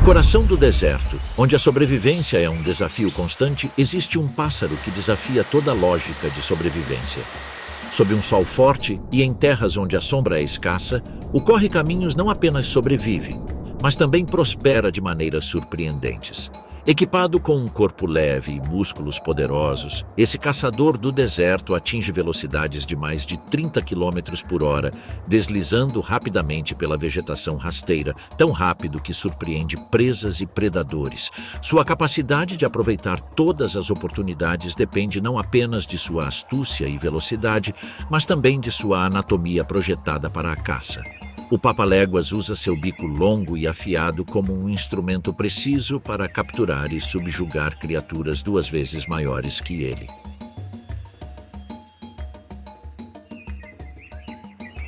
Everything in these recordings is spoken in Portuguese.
coração do deserto, onde a sobrevivência é um desafio constante, existe um pássaro que desafia toda a lógica de sobrevivência. Sob um sol forte e em terras onde a sombra é escassa, o corre-caminhos não apenas sobrevive, mas também prospera de maneiras surpreendentes. Equipado com um corpo leve e músculos poderosos, esse caçador do deserto atinge velocidades de mais de 30 km por hora, deslizando rapidamente pela vegetação rasteira, tão rápido que surpreende presas e predadores. Sua capacidade de aproveitar todas as oportunidades depende não apenas de sua astúcia e velocidade, mas também de sua anatomia projetada para a caça. O Papa-Léguas usa seu bico longo e afiado como um instrumento preciso para capturar e subjugar criaturas 2 vezes maiores que ele.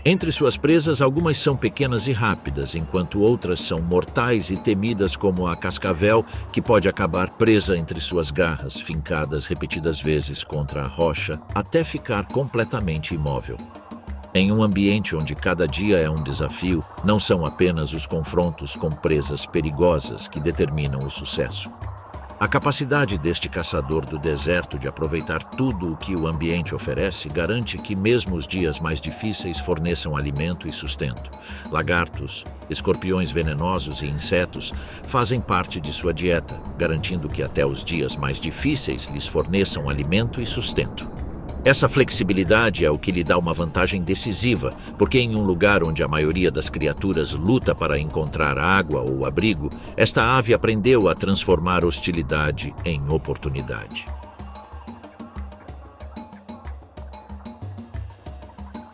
Entre suas presas, algumas são pequenas e rápidas, enquanto outras são mortais e temidas, como a cascavel, que pode acabar presa entre suas garras, fincadas repetidas vezes contra a rocha, até ficar completamente imóvel. Em um ambiente onde cada dia é um desafio, não são apenas os confrontos com presas perigosas que determinam o sucesso. A capacidade deste caçador do deserto de aproveitar tudo o que o ambiente oferece garante que mesmo os dias mais difíceis forneçam alimento e sustento. Lagartos, escorpiões venenosos e insetos fazem parte de sua dieta, garantindo que até os dias mais difíceis lhes forneçam alimento e sustento. Essa flexibilidade é o que lhe dá uma vantagem decisiva, porque em um lugar onde a maioria das criaturas luta para encontrar água ou abrigo, esta ave aprendeu a transformar hostilidade em oportunidade.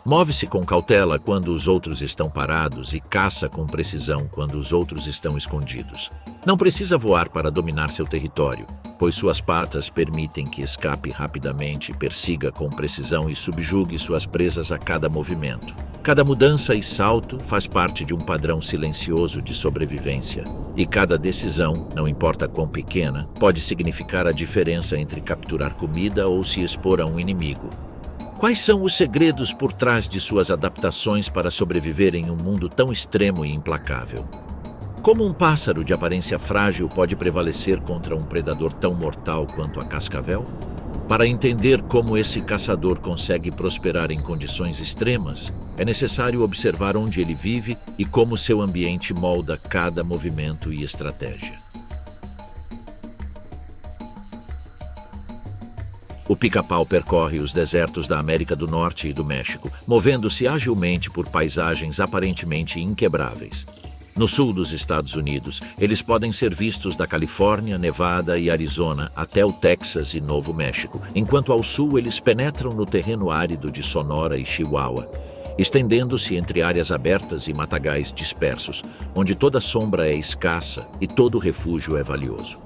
Move-se com cautela quando os outros estão parados e caça com precisão quando os outros estão escondidos. Não precisa voar para dominar seu território, pois suas patas permitem que escape rapidamente, persiga com precisão e subjugue suas presas a cada movimento. Cada mudança e salto faz parte de um padrão silencioso de sobrevivência, e cada decisão, não importa quão pequena, pode significar a diferença entre capturar comida ou se expor a um inimigo. Quais são os segredos por trás de suas adaptações para sobreviver em um mundo tão extremo e implacável? Como um pássaro de aparência frágil pode prevalecer contra um predador tão mortal quanto a cascavel? Para entender como esse caçador consegue prosperar em condições extremas, é necessário observar onde ele vive e como seu ambiente molda cada movimento e estratégia. O pica-pau percorre os desertos da América do Norte e do México, movendo-se agilmente por paisagens aparentemente inquebráveis. No sul dos Estados Unidos, eles podem ser vistos da Califórnia, Nevada e Arizona até o Texas e Novo México, enquanto ao sul eles penetram no terreno árido de Sonora e Chihuahua, estendendo-se entre áreas abertas e matagais dispersos, onde toda sombra é escassa e todo refúgio é valioso.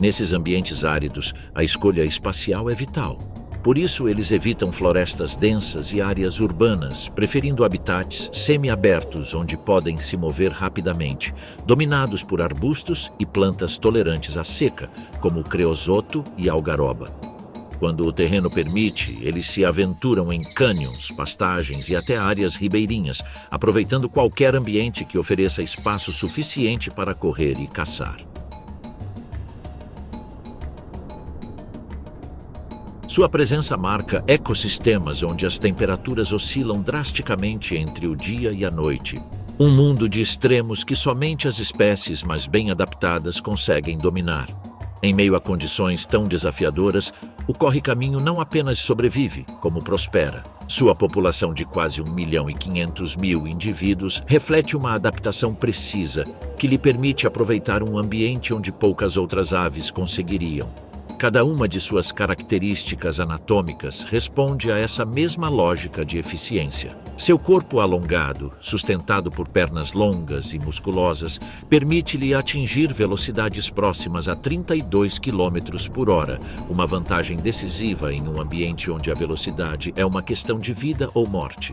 Nesses ambientes áridos, a escolha espacial é vital. Por isso, eles evitam florestas densas e áreas urbanas, preferindo habitats semi-abertos onde podem se mover rapidamente, dominados por arbustos e plantas tolerantes à seca, como o creosoto e a algaroba. Quando o terreno permite, eles se aventuram em cânions, pastagens e até áreas ribeirinhas, aproveitando qualquer ambiente que ofereça espaço suficiente para correr e caçar. Sua presença marca ecossistemas onde as temperaturas oscilam drasticamente entre o dia e a noite. Um mundo de extremos que somente as espécies mais bem adaptadas conseguem dominar. Em meio a condições tão desafiadoras, o corre-caminho não apenas sobrevive, como prospera. Sua população de quase 1.500.000 indivíduos reflete uma adaptação precisa que lhe permite aproveitar um ambiente onde poucas outras aves conseguiriam. Cada uma de suas características anatômicas responde a essa mesma lógica de eficiência. Seu corpo alongado, sustentado por pernas longas e musculosas, permite-lhe atingir velocidades próximas a 32 km por hora, uma vantagem decisiva em um ambiente onde a velocidade é uma questão de vida ou morte.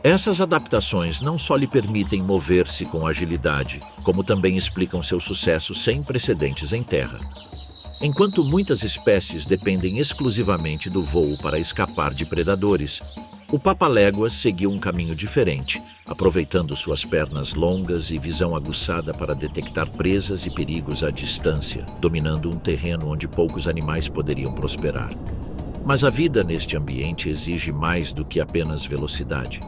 Essas adaptações não só lhe permitem mover-se com agilidade, como também explicam seu sucesso sem precedentes em terra. Enquanto muitas espécies dependem exclusivamente do voo para escapar de predadores, O Papaléguas seguiu um caminho diferente, aproveitando suas pernas longas e visão aguçada para detectar presas e perigos à distância, dominando um terreno onde poucos animais poderiam prosperar. Mas a vida neste ambiente exige mais do que apenas velocidade.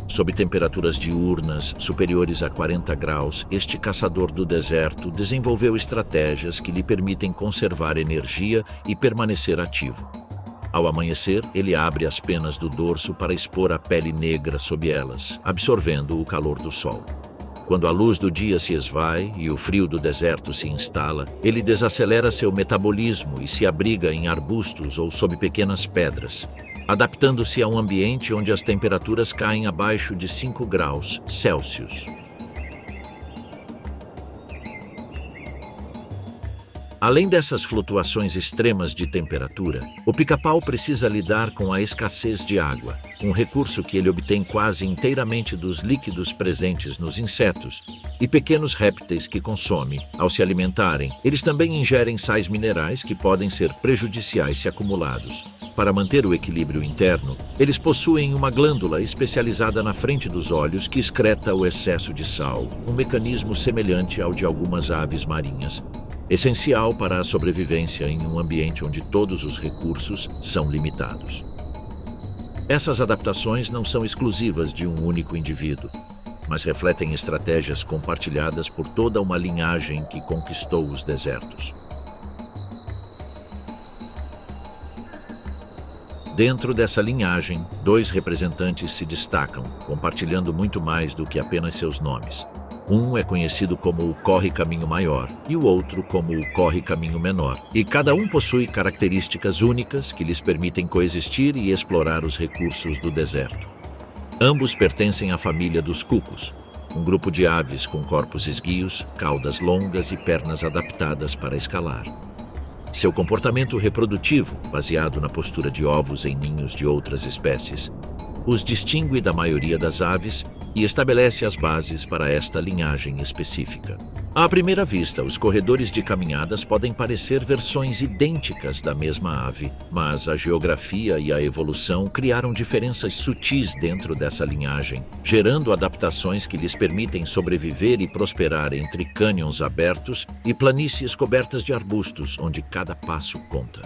Sob temperaturas diurnas superiores a 40 graus, este caçador do deserto desenvolveu estratégias que lhe permitem conservar energia e permanecer ativo. Ao amanhecer, ele abre as penas do dorso para expor a pele negra sob elas, absorvendo o calor do sol. Quando a luz do dia se esvai e o frio do deserto se instala, ele desacelera seu metabolismo e se abriga em arbustos ou sob pequenas pedras, adaptando-se a um ambiente onde as temperaturas caem abaixo de 5 graus Celsius. Além dessas flutuações extremas de temperatura, o pica-pau precisa lidar com a escassez de água, um recurso que ele obtém quase inteiramente dos líquidos presentes nos insetos e pequenos répteis que consome. Ao se alimentarem, eles também ingerem sais minerais que podem ser prejudiciais se acumulados. Para manter o equilíbrio interno, eles possuem uma glândula especializada na frente dos olhos que excreta o excesso de sal, um mecanismo semelhante ao de algumas aves marinhas, essencial para a sobrevivência em um ambiente onde todos os recursos são limitados. Essas adaptações não são exclusivas de um único indivíduo, mas refletem estratégias compartilhadas por toda uma linhagem que conquistou os desertos. Dentro dessa linhagem, 2 representantes se destacam, compartilhando muito mais do que apenas seus nomes. Um é conhecido como o Corre-Caminho Maior e o outro como o Corre-Caminho Menor, e cada um possui características únicas que lhes permitem coexistir e explorar os recursos do deserto. Ambos pertencem à família dos cucos, um grupo de aves com corpos esguios, caudas longas e pernas adaptadas para escalar. Seu comportamento reprodutivo, baseado na postura de ovos em ninhos de outras espécies, os distingue da maioria das aves e estabelece as bases para esta linhagem específica. À primeira vista, os corredores de caminhadas podem parecer versões idênticas da mesma ave, mas a geografia e a evolução criaram diferenças sutis dentro dessa linhagem, gerando adaptações que lhes permitem sobreviver e prosperar entre cânions abertos e planícies cobertas de arbustos, onde cada passo conta.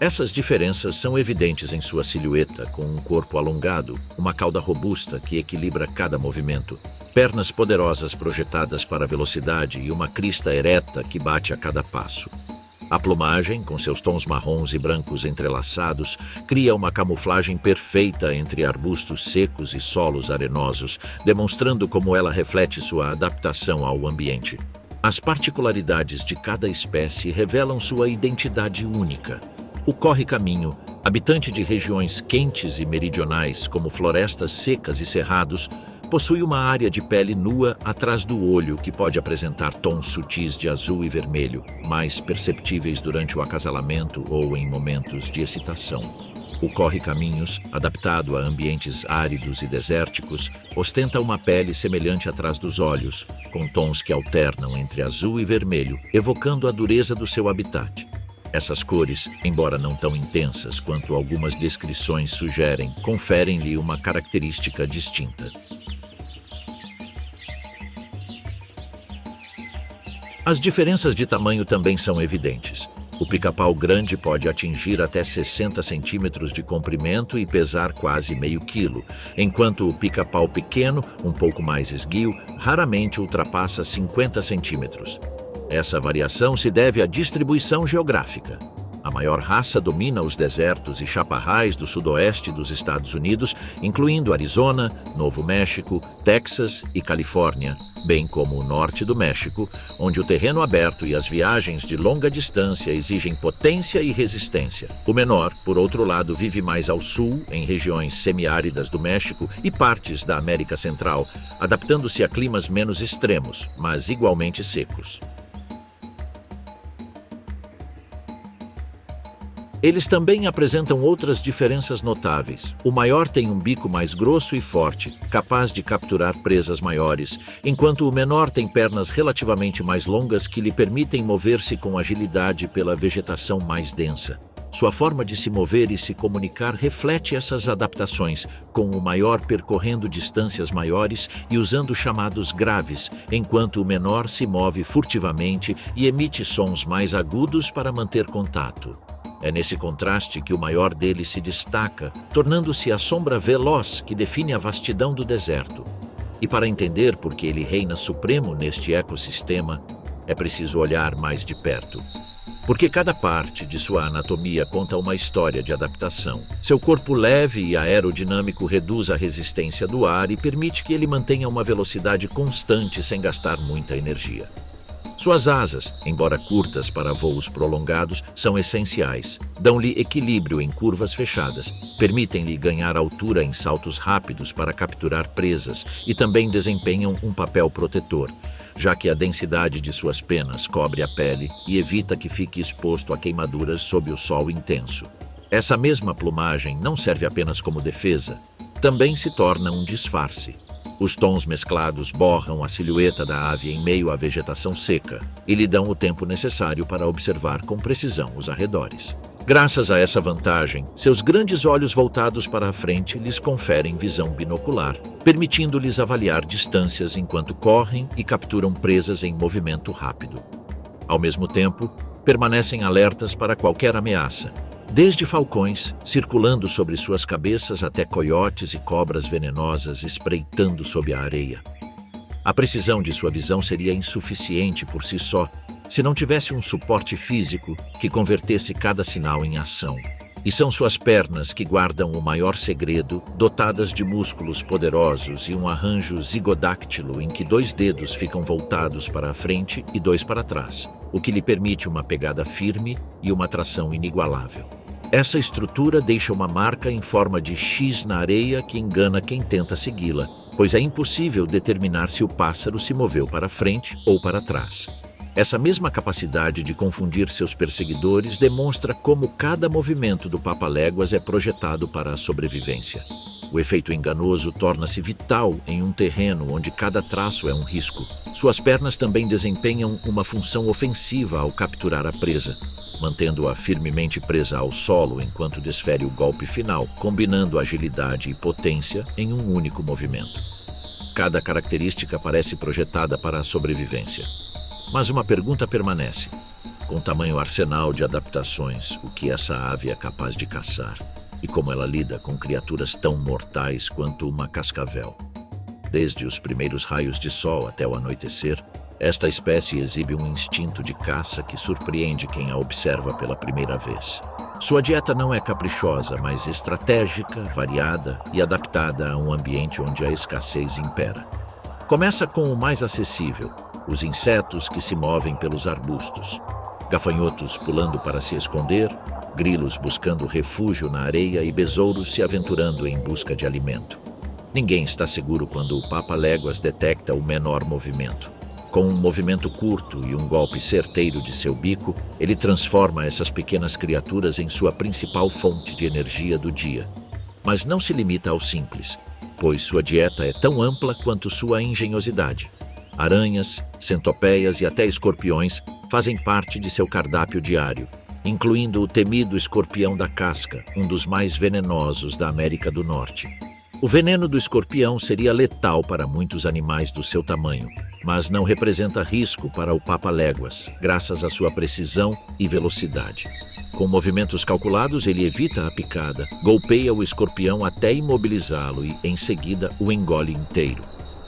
Essas diferenças são evidentes em sua silhueta, com um corpo alongado, uma cauda robusta que equilibra cada movimento, pernas poderosas projetadas para a velocidade e uma crista ereta que bate a cada passo. A plumagem, com seus tons marrons e brancos entrelaçados, cria uma camuflagem perfeita entre arbustos secos e solos arenosos, demonstrando como ela reflete sua adaptação ao ambiente. As particularidades de cada espécie revelam sua identidade única. O corre-caminho, habitante de regiões quentes e meridionais, como florestas secas e cerrados, possui uma área de pele nua atrás do olho que pode apresentar tons sutis de azul e vermelho, mais perceptíveis durante o acasalamento ou em momentos de excitação. O corre-caminhos, adaptado a ambientes áridos e desérticos, ostenta uma pele semelhante atrás dos olhos, com tons que alternam entre azul e vermelho, evocando a dureza do seu habitat. Essas cores, embora não tão intensas quanto algumas descrições sugerem, conferem-lhe uma característica distinta. As diferenças de tamanho também são evidentes. O pica-pau grande pode atingir até 60 centímetros de comprimento e pesar quase meio quilo, enquanto o pica-pau pequeno, um pouco mais esguio, raramente ultrapassa 50 centímetros. Essa variação se deve à distribuição geográfica. A maior raça domina os desertos e chaparrais do sudoeste dos Estados Unidos, incluindo Arizona, Novo México, Texas e Califórnia, bem como o norte do México, onde o terreno aberto e as viagens de longa distância exigem potência e resistência. O menor, por outro lado, vive mais ao sul, em regiões semiáridas do México e partes da América Central, adaptando-se a climas menos extremos, mas igualmente secos. Eles também apresentam outras diferenças notáveis. O maior tem um bico mais grosso e forte, capaz de capturar presas maiores, enquanto o menor tem pernas relativamente mais longas que lhe permitem mover-se com agilidade pela vegetação mais densa. Sua forma de se mover e se comunicar reflete essas adaptações, com o maior percorrendo distâncias maiores e usando chamados graves, enquanto o menor se move furtivamente e emite sons mais agudos para manter contato. É nesse contraste que o maior deles se destaca, tornando-se a sombra veloz que define a vastidão do deserto. E para entender por que ele reina supremo neste ecossistema, é preciso olhar mais de perto. Porque cada parte de sua anatomia conta uma história de adaptação. Seu corpo leve e aerodinâmico reduz a resistência do ar e permite que ele mantenha uma velocidade constante sem gastar muita energia. Suas asas, embora curtas para voos prolongados, são essenciais. Dão-lhe equilíbrio em curvas fechadas, permitem-lhe ganhar altura em saltos rápidos para capturar presas e também desempenham um papel protetor, já que a densidade de suas penas cobre a pele e evita que fique exposto a queimaduras sob o sol intenso. Essa mesma plumagem não serve apenas como defesa, também se torna um disfarce. Os tons mesclados borram a silhueta da ave em meio à vegetação seca e lhe dão o tempo necessário para observar com precisão os arredores. Graças a essa vantagem, seus grandes olhos voltados para a frente lhes conferem visão binocular, permitindo-lhes avaliar distâncias enquanto correm e capturam presas em movimento rápido. Ao mesmo tempo, permanecem alertas para qualquer ameaça, desde falcões circulando sobre suas cabeças até coiotes e cobras venenosas espreitando sob a areia. A precisão de sua visão seria insuficiente por si só, se não tivesse um suporte físico que convertesse cada sinal em ação. E são suas pernas que guardam o maior segredo, dotadas de músculos poderosos e um arranjo zigodáctilo em que 2 dedos ficam voltados para a frente e 2 para trás, o que lhe permite uma pegada firme e uma tração inigualável. Essa estrutura deixa uma marca em forma de X na areia que engana quem tenta segui-la, pois é impossível determinar se o pássaro se moveu para frente ou para trás. Essa mesma capacidade de confundir seus perseguidores demonstra como cada movimento do Papaléguas é projetado para a sobrevivência. O efeito enganoso torna-se vital em um terreno onde cada traço é um risco. Suas pernas também desempenham uma função ofensiva ao capturar a presa, mantendo-a firmemente presa ao solo enquanto desfere o golpe final, combinando agilidade e potência em um único movimento. Cada característica parece projetada para a sobrevivência. Mas uma pergunta permanece. Com tamanho arsenal de adaptações, o que essa ave é capaz de caçar? E como ela lida com criaturas tão mortais quanto uma cascavel? Desde os primeiros raios de sol até o anoitecer, esta espécie exibe um instinto de caça que surpreende quem a observa pela primeira vez. Sua dieta não é caprichosa, mas estratégica, variada e adaptada a um ambiente onde a escassez impera. Começa com o mais acessível, os insetos que se movem pelos arbustos. Gafanhotos pulando para se esconder, grilos buscando refúgio na areia e besouros se aventurando em busca de alimento. Ninguém está seguro quando o Papaléguas detecta o menor movimento. Com um movimento curto e um golpe certeiro de seu bico, ele transforma essas pequenas criaturas em sua principal fonte de energia do dia. Mas não se limita ao simples, pois sua dieta é tão ampla quanto sua engenhosidade. Aranhas, centopeias e até escorpiões fazem parte de seu cardápio diário, incluindo o temido escorpião da casca, um dos mais venenosos da América do Norte. O veneno do escorpião seria letal para muitos animais do seu tamanho, mas não representa risco para o Papaléguas, graças à sua precisão e velocidade. Com movimentos calculados, ele evita a picada, golpeia o escorpião até imobilizá-lo e, em seguida, o engole inteiro.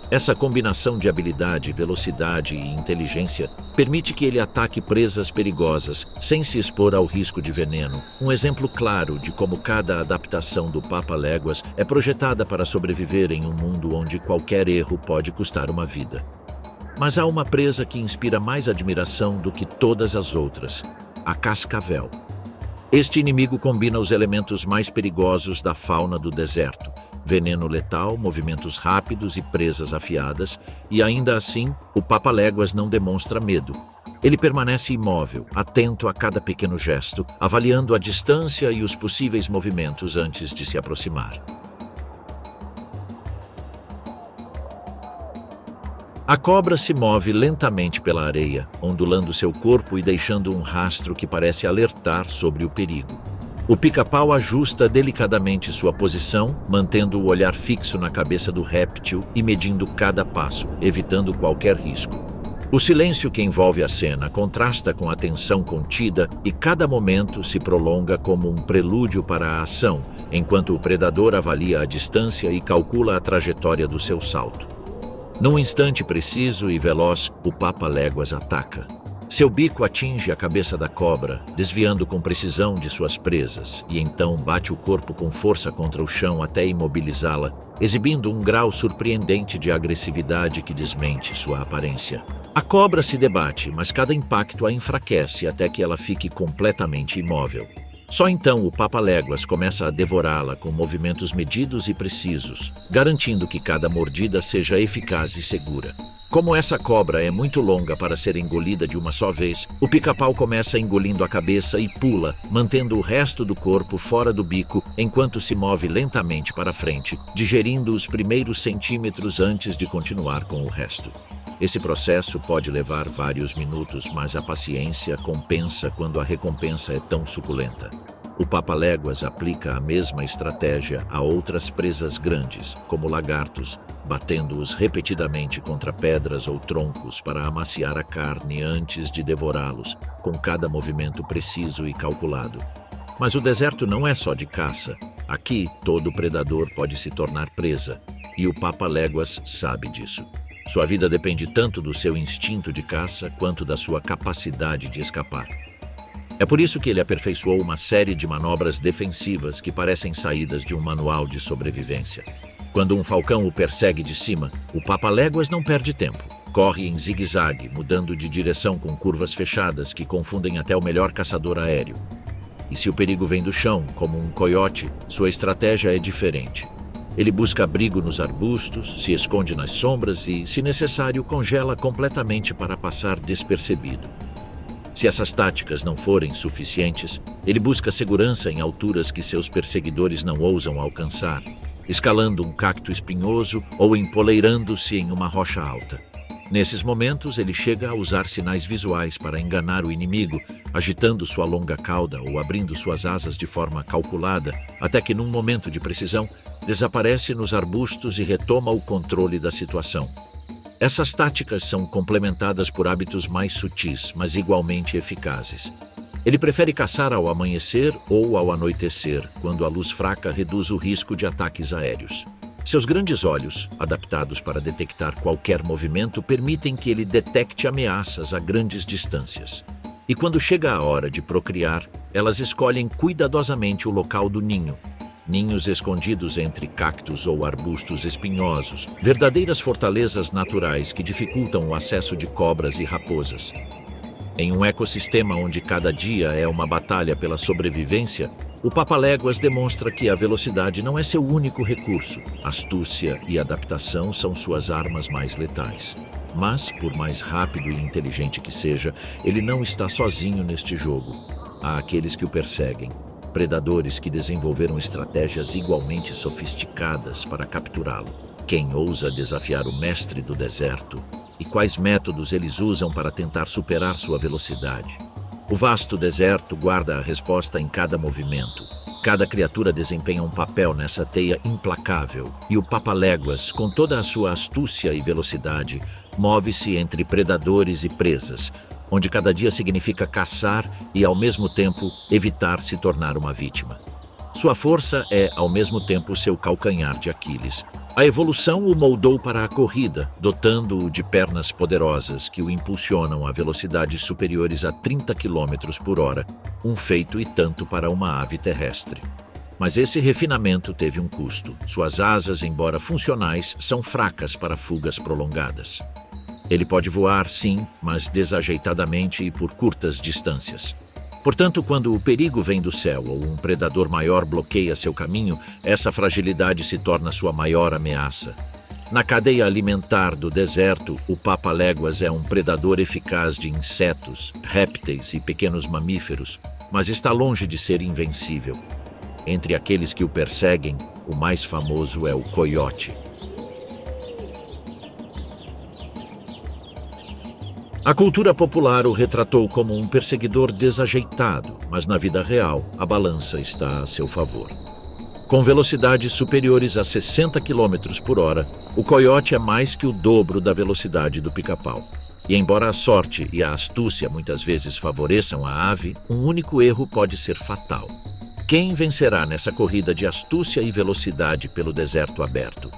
Essa combinação de habilidade, velocidade e inteligência permite que ele ataque presas perigosas sem se expor ao risco de veneno. Um exemplo claro de como cada adaptação do Papaléguas é projetada para sobreviver em um mundo onde qualquer erro pode custar uma vida. Mas há uma presa que inspira mais admiração do que todas as outras: a cascavel. Este inimigo combina os elementos mais perigosos da fauna do deserto: veneno letal, movimentos rápidos e presas afiadas, e ainda assim, o Papaléguas não demonstra medo. Ele permanece imóvel, atento a cada pequeno gesto, avaliando a distância e os possíveis movimentos antes de se aproximar. A cobra se move lentamente pela areia, ondulando seu corpo e deixando um rastro que parece alertar sobre o perigo. O pica-pau ajusta delicadamente sua posição, mantendo o olhar fixo na cabeça do réptil e medindo cada passo, evitando qualquer risco. O silêncio que envolve a cena contrasta com a tensão contida e cada momento se prolonga como um prelúdio para a ação, enquanto o predador avalia a distância e calcula a trajetória do seu salto. Num instante preciso e veloz, o papa-léguas ataca. Seu bico atinge a cabeça da cobra, desviando com precisão de suas presas, e então bate o corpo com força contra o chão até imobilizá-la, exibindo um grau surpreendente de agressividade que desmente sua aparência. A cobra se debate, mas cada impacto a enfraquece até que ela fique completamente imóvel. Só então o papa-léguas começa a devorá-la com movimentos medidos e precisos, garantindo que cada mordida seja eficaz e segura. Como essa cobra é muito longa para ser engolida de uma só vez, o pica-pau começa engolindo a cabeça e pula, mantendo o resto do corpo fora do bico enquanto se move lentamente para frente, digerindo os primeiros centímetros antes de continuar com o resto. Esse processo pode levar vários minutos, mas a paciência compensa quando a recompensa é tão suculenta. O papa-léguas aplica a mesma estratégia a outras presas grandes, como lagartos, batendo-os repetidamente contra pedras ou troncos para amaciar a carne antes de devorá-los, com cada movimento preciso e calculado. Mas o deserto não é só de caça. Aqui, todo predador pode se tornar presa, e o papa-léguas sabe disso. Sua vida depende tanto do seu instinto de caça quanto da sua capacidade de escapar. É por isso que ele aperfeiçoou uma série de manobras defensivas que parecem saídas de um manual de sobrevivência. Quando um falcão o persegue de cima, o papa-léguas não perde tempo. Corre em zigue-zague, mudando de direção com curvas fechadas que confundem até o melhor caçador aéreo. E se o perigo vem do chão, como um coiote, sua estratégia é diferente. Ele busca abrigo nos arbustos, se esconde nas sombras e, se necessário, congela completamente para passar despercebido. Se essas táticas não forem suficientes, ele busca segurança em alturas que seus perseguidores não ousam alcançar, escalando um cacto espinhoso ou empoleirando-se em uma rocha alta. Nesses momentos, ele chega a usar sinais visuais para enganar o inimigo, agitando sua longa cauda ou abrindo suas asas de forma calculada, até que, num momento de precisão, desaparece nos arbustos e retoma o controle da situação. Essas táticas são complementadas por hábitos mais sutis, mas igualmente eficazes. Ele prefere caçar ao amanhecer ou ao anoitecer, quando a luz fraca reduz o risco de ataques aéreos. Seus grandes olhos, adaptados para detectar qualquer movimento, permitem que ele detecte ameaças a grandes distâncias. E quando chega a hora de procriar, elas escolhem cuidadosamente o local do ninho. Ninhos escondidos entre cactos ou arbustos espinhosos, verdadeiras fortalezas naturais que dificultam o acesso de cobras e raposas. Em um ecossistema onde cada dia é uma batalha pela sobrevivência, o papa-léguas demonstra que a velocidade não é seu único recurso. Astúcia e adaptação são suas armas mais letais. Mas, por mais rápido e inteligente que seja, ele não está sozinho neste jogo. Há aqueles que o perseguem, predadores que desenvolveram estratégias igualmente sofisticadas para capturá-lo. Quem ousa desafiar o mestre do deserto? E quais métodos eles usam para tentar superar sua velocidade? O vasto deserto guarda a resposta em cada movimento. Cada criatura desempenha um papel nessa teia implacável, e o papa-léguas, com toda a sua astúcia e velocidade, move-se entre predadores e presas, onde cada dia significa caçar e, ao mesmo tempo, evitar se tornar uma vítima. Sua força é, ao mesmo tempo, seu calcanhar de Aquiles. A evolução o moldou para a corrida, dotando-o de pernas poderosas que o impulsionam a velocidades superiores a 30 km por hora, um feito e tanto para uma ave terrestre. Mas esse refinamento teve um custo. Suas asas, embora funcionais, são fracas para fugas prolongadas. Ele pode voar, sim, mas desajeitadamente e por curtas distâncias. Portanto, quando o perigo vem do céu ou um predador maior bloqueia seu caminho, essa fragilidade se torna sua maior ameaça. Na cadeia alimentar do deserto, o papa-léguas é um predador eficaz de insetos, répteis e pequenos mamíferos, mas está longe de ser invencível. Entre aqueles que o perseguem, o mais famoso é o coiote. A cultura popular o retratou como um perseguidor desajeitado, mas na vida real, a balança está a seu favor. Com velocidades superiores a 60 km por hora, o coiote é mais que o dobro da velocidade do pica-pau. E embora a sorte e a astúcia muitas vezes favoreçam a ave, um único erro pode ser fatal. Quem vencerá nessa corrida de astúcia e velocidade pelo deserto aberto?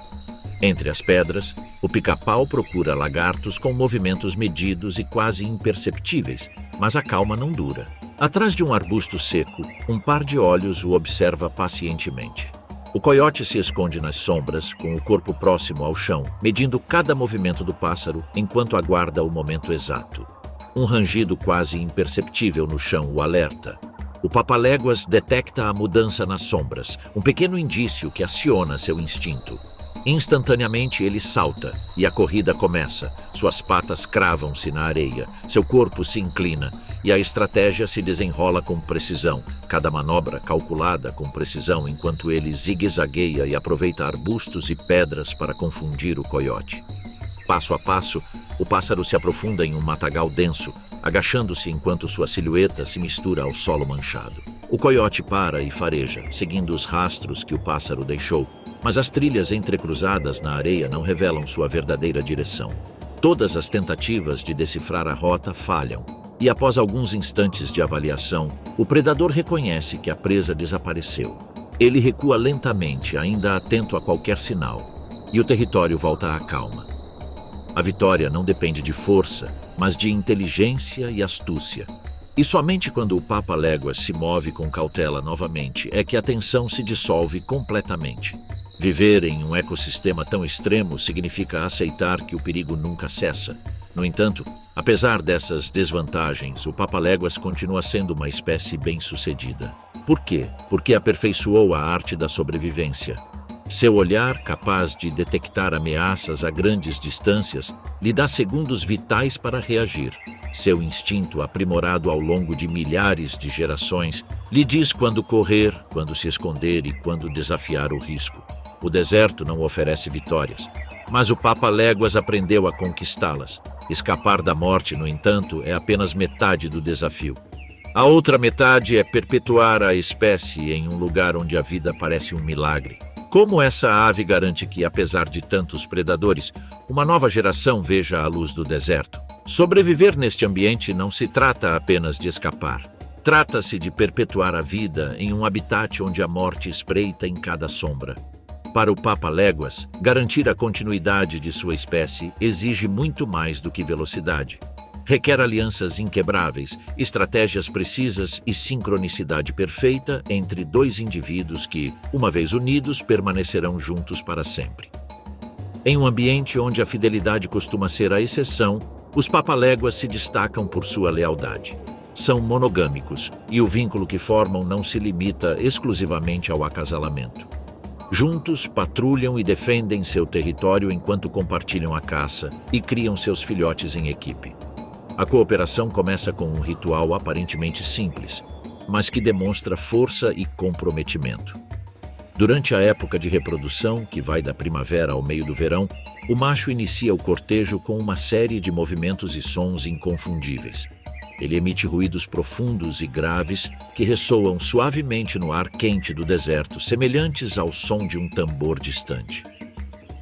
Entre as pedras, o pica-pau procura lagartos com movimentos medidos e quase imperceptíveis, mas a calma não dura. Atrás de um arbusto seco, um par de olhos o observa pacientemente. O coiote se esconde nas sombras, com o corpo próximo ao chão, medindo cada movimento do pássaro enquanto aguarda o momento exato. Um rangido quase imperceptível no chão o alerta. O papaléguas detecta a mudança nas sombras, um pequeno indício que aciona seu instinto. Instantaneamente ele salta e a corrida começa. Suas patas cravam-se na areia, seu corpo se inclina e a estratégia se desenrola com precisão, cada manobra calculada com precisão enquanto ele zigue-zagueia e aproveita arbustos e pedras para confundir o coiote. Passo a passo, o pássaro se aprofunda em um matagal denso, agachando-se enquanto sua silhueta se mistura ao solo manchado. O coiote para e fareja, seguindo os rastros que o pássaro deixou, mas as trilhas entrecruzadas na areia não revelam sua verdadeira direção. Todas as tentativas de decifrar a rota falham, e após alguns instantes de avaliação, o predador reconhece que a presa desapareceu. Ele recua lentamente, ainda atento a qualquer sinal, e o território volta à calma. A vitória não depende de força, mas de inteligência e astúcia. E somente quando o papaléguas se move com cautela novamente é que a tensão se dissolve completamente. Viver em um ecossistema tão extremo significa aceitar que o perigo nunca cessa. No entanto, apesar dessas desvantagens, o papaléguas continua sendo uma espécie bem-sucedida. Por quê? Porque aperfeiçoou a arte da sobrevivência. Seu olhar, capaz de detectar ameaças a grandes distâncias, lhe dá segundos vitais para reagir. Seu instinto, aprimorado ao longo de milhares de gerações, lhe diz quando correr, quando se esconder e quando desafiar o risco. O deserto não oferece vitórias, mas o papaléguas aprendeu a conquistá-las. Escapar da morte, no entanto, é apenas metade do desafio. A outra metade é perpetuar a espécie em um lugar onde a vida parece um milagre. Como essa ave garante que, apesar de tantos predadores, uma nova geração veja a luz do deserto? Sobreviver neste ambiente não se trata apenas de escapar. Trata-se de perpetuar a vida em um habitat onde a morte espreita em cada sombra. Para o papaléguas, garantir a continuidade de sua espécie exige muito mais do que velocidade. Requer alianças inquebráveis, estratégias precisas e sincronicidade perfeita entre dois indivíduos que, uma vez unidos, permanecerão juntos para sempre. Em um ambiente onde a fidelidade costuma ser a exceção, os papaléguas se destacam por sua lealdade. São monogâmicos e o vínculo que formam não se limita exclusivamente ao acasalamento. Juntos, patrulham e defendem seu território enquanto compartilham a caça e criam seus filhotes em equipe. A cooperação começa com um ritual aparentemente simples, mas que demonstra força e comprometimento. Durante a época de reprodução, que vai da primavera ao meio do verão, o macho inicia o cortejo com uma série de movimentos e sons inconfundíveis. Ele emite ruídos profundos e graves que ressoam suavemente no ar quente do deserto, semelhantes ao som de um tambor distante.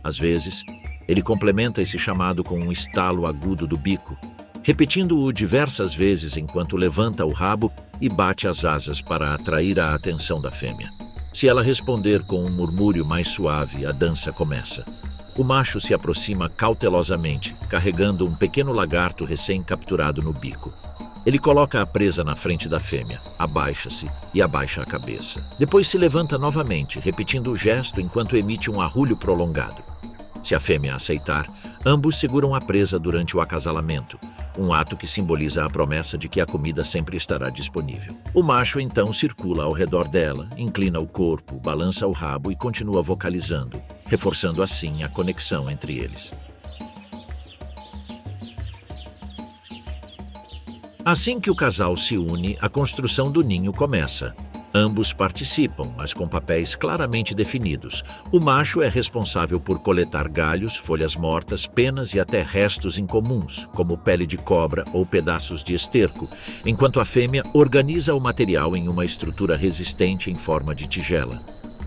Às vezes, ele complementa esse chamado com um estalo agudo do bico, repetindo-o diversas vezes enquanto levanta o rabo e bate as asas para atrair a atenção da fêmea. Se ela responder com um murmúrio mais suave, a dança começa. O macho se aproxima cautelosamente, carregando um pequeno lagarto recém-capturado no bico. Ele coloca a presa na frente da fêmea, abaixa-se e abaixa a cabeça. Depois se levanta novamente, repetindo o gesto enquanto emite um arrulho prolongado. Se a fêmea aceitar, ambos seguram a presa durante o acasalamento, um ato que simboliza a promessa de que a comida sempre estará disponível. O macho então circula ao redor dela, inclina o corpo, balança o rabo e continua vocalizando, reforçando assim a conexão entre eles. Assim que o casal se une, a construção do ninho começa. Ambos participam, mas com papéis claramente definidos. O macho é responsável por coletar galhos, folhas mortas, penas e até restos incomuns, como pele de cobra ou pedaços de esterco, enquanto a fêmea organiza o material em uma estrutura resistente em forma de tigela.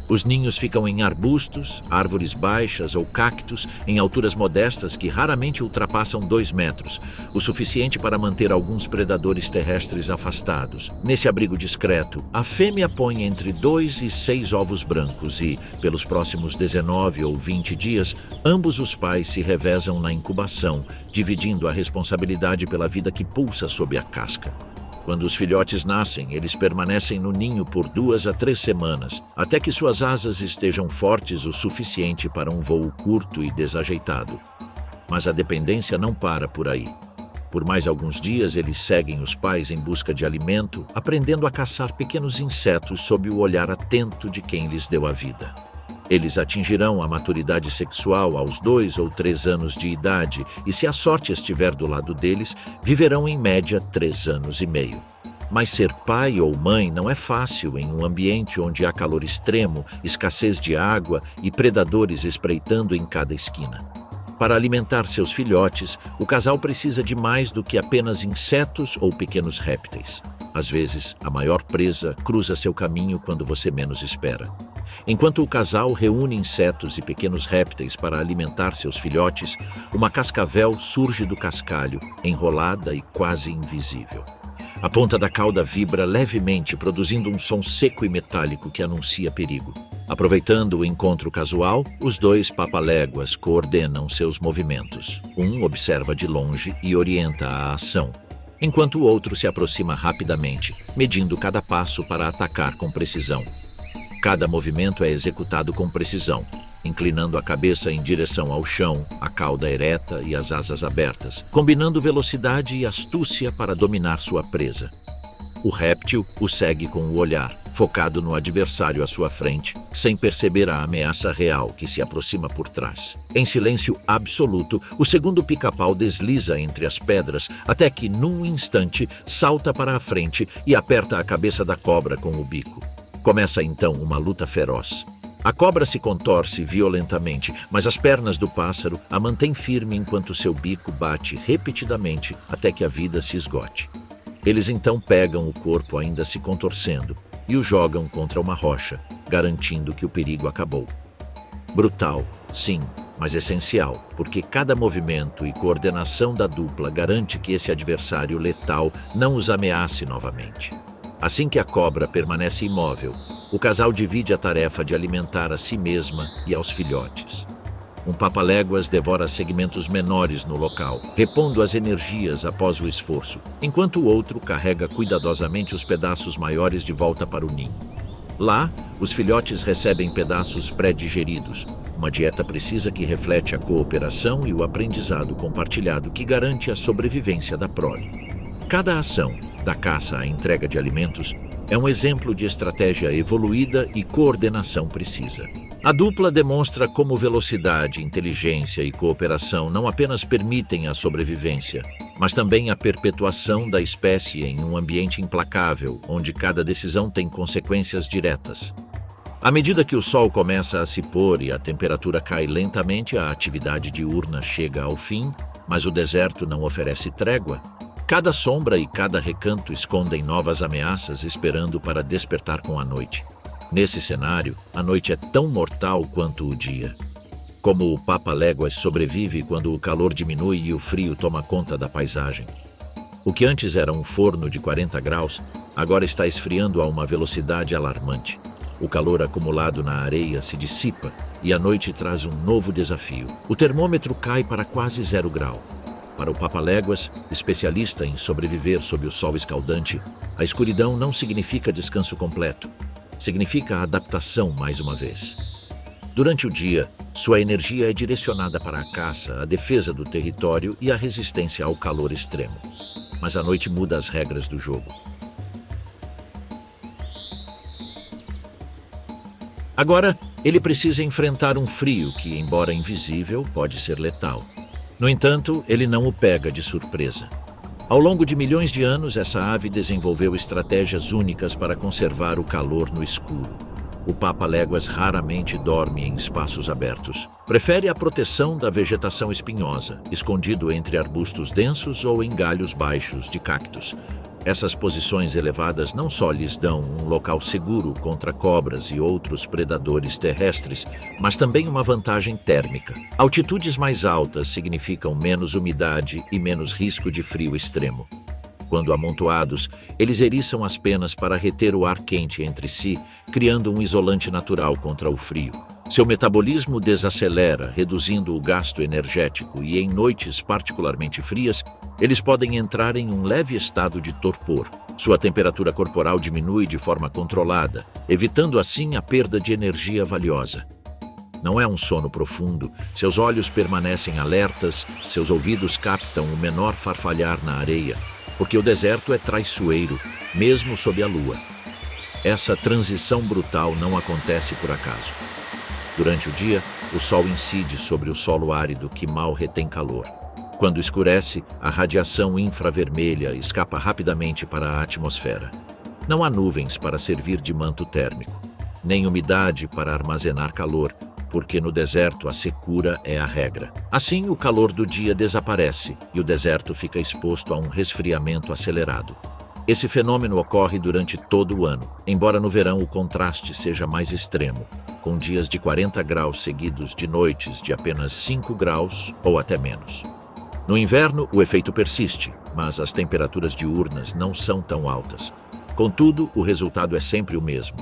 Os ninhos ficam em arbustos, árvores baixas ou cactos em alturas modestas que raramente ultrapassam 2 metros, o suficiente para manter alguns predadores terrestres afastados. Nesse abrigo discreto, a fêmea põe entre 2 e 6 ovos brancos e, pelos próximos 19 ou 20 dias, ambos os pais se revezam na incubação, dividindo a responsabilidade pela vida que pulsa sob a casca. Quando os filhotes nascem, eles permanecem no ninho por 2 a 3 semanas, até que suas asas estejam fortes o suficiente para um voo curto e desajeitado. Mas a dependência não para por aí. Por mais alguns dias, eles seguem os pais em busca de alimento, aprendendo a caçar pequenos insetos sob o olhar atento de quem lhes deu a vida. Eles atingirão a maturidade sexual aos 2 ou 3 anos de idade e, se a sorte estiver do lado deles, viverão em média 3 anos e meio. Mas ser pai ou mãe não é fácil em um ambiente onde há calor extremo, escassez de água e predadores espreitando em cada esquina. Para alimentar seus filhotes, o casal precisa de mais do que apenas insetos ou pequenos répteis. Às vezes, a maior presa cruza seu caminho quando você menos espera. Enquanto o casal reúne insetos e pequenos répteis para alimentar seus filhotes, uma cascavel surge do cascalho, enrolada e quase invisível. A ponta da cauda vibra levemente, produzindo um som seco e metálico que anuncia perigo. Aproveitando o encontro casual, os 2 papaléguas coordenam seus movimentos. Um observa de longe e orienta a ação, enquanto o outro se aproxima rapidamente, medindo cada passo para atacar com precisão. Cada movimento é executado com precisão, inclinando a cabeça em direção ao chão, a cauda ereta e as asas abertas, combinando velocidade e astúcia para dominar sua presa. O réptil o segue com o olhar, focado no adversário à sua frente, sem perceber a ameaça real que se aproxima por trás. Em silêncio absoluto, o segundo pica-pau desliza entre as pedras até que, num instante, salta para a frente e aperta a cabeça da cobra com o bico. Começa então uma luta feroz. A cobra se contorce violentamente, mas as pernas do pássaro a mantêm firme enquanto seu bico bate repetidamente até que a vida se esgote. Eles então pegam o corpo ainda se contorcendo e o jogam contra uma rocha, garantindo que o perigo acabou. Brutal, sim, mas essencial, porque cada movimento e coordenação da dupla garante que esse adversário letal não os ameace novamente. Assim que a cobra permanece imóvel, o casal divide a tarefa de alimentar a si mesma e aos filhotes. Um papaléguas devora segmentos menores no local, repondo as energias após o esforço, enquanto o outro carrega cuidadosamente os pedaços maiores de volta para o ninho. Lá, os filhotes recebem pedaços pré-digeridos, uma dieta precisa que reflete a cooperação e o aprendizado compartilhado que garante a sobrevivência da prole. Cada ação, da caça à entrega de alimentos, é um exemplo de estratégia evoluída e coordenação precisa. A dupla demonstra como velocidade, inteligência e cooperação não apenas permitem a sobrevivência, mas também a perpetuação da espécie em um ambiente implacável, onde cada decisão tem consequências diretas. À medida que o sol começa a se pôr e a temperatura cai lentamente, a atividade diurna chega ao fim, mas o deserto não oferece trégua. Cada sombra e cada recanto escondem novas ameaças esperando para despertar com a noite. Nesse cenário, a noite é tão mortal quanto o dia. Como o papaléguas sobrevive quando o calor diminui e o frio toma conta da paisagem. O que antes era um forno de 40 graus, agora está esfriando a uma velocidade alarmante. O calor acumulado na areia se dissipa e a noite traz um novo desafio. O termômetro cai para quase 0 grau. Para o papaléguas, especialista em sobreviver sob o sol escaldante, a escuridão não significa descanso completo. Significa adaptação mais uma vez. Durante o dia, sua energia é direcionada para a caça, a defesa do território e a resistência ao calor extremo. Mas a noite muda as regras do jogo. Agora, ele precisa enfrentar um frio que, embora invisível, pode ser letal. No entanto, ele não o pega de surpresa. Ao longo de milhões de anos, essa ave desenvolveu estratégias únicas para conservar o calor no escuro. O papa-léguas raramente dorme em espaços abertos. Prefere a proteção da vegetação espinhosa, escondido entre arbustos densos ou em galhos baixos de cactos. Essas posições elevadas não só lhes dão um local seguro contra cobras e outros predadores terrestres, mas também uma vantagem térmica. Altitudes mais altas significam menos umidade e menos risco de frio extremo. Quando amontoados, eles eriçam as penas para reter o ar quente entre si, criando um isolante natural contra o frio. Seu metabolismo desacelera, reduzindo o gasto energético, e em noites particularmente frias, eles podem entrar em um leve estado de torpor. Sua temperatura corporal diminui de forma controlada, evitando assim a perda de energia valiosa. Não é um sono profundo, seus olhos permanecem alertas, seus ouvidos captam o menor farfalhar na areia, porque o deserto é traiçoeiro, mesmo sob a lua. Essa transição brutal não acontece por acaso. Durante o dia, o sol incide sobre o solo árido que mal retém calor. Quando escurece, a radiação infravermelha escapa rapidamente para a atmosfera. Não há nuvens para servir de manto térmico, nem umidade para armazenar calor, porque no deserto a secura é a regra. Assim, o calor do dia desaparece e o deserto fica exposto a um resfriamento acelerado. Esse fenômeno ocorre durante todo o ano, embora no verão o contraste seja mais extremo, com dias de 40 graus seguidos de noites de apenas 5 graus ou até menos. No inverno, o efeito persiste, mas as temperaturas diurnas não são tão altas. Contudo, o resultado é sempre o mesmo.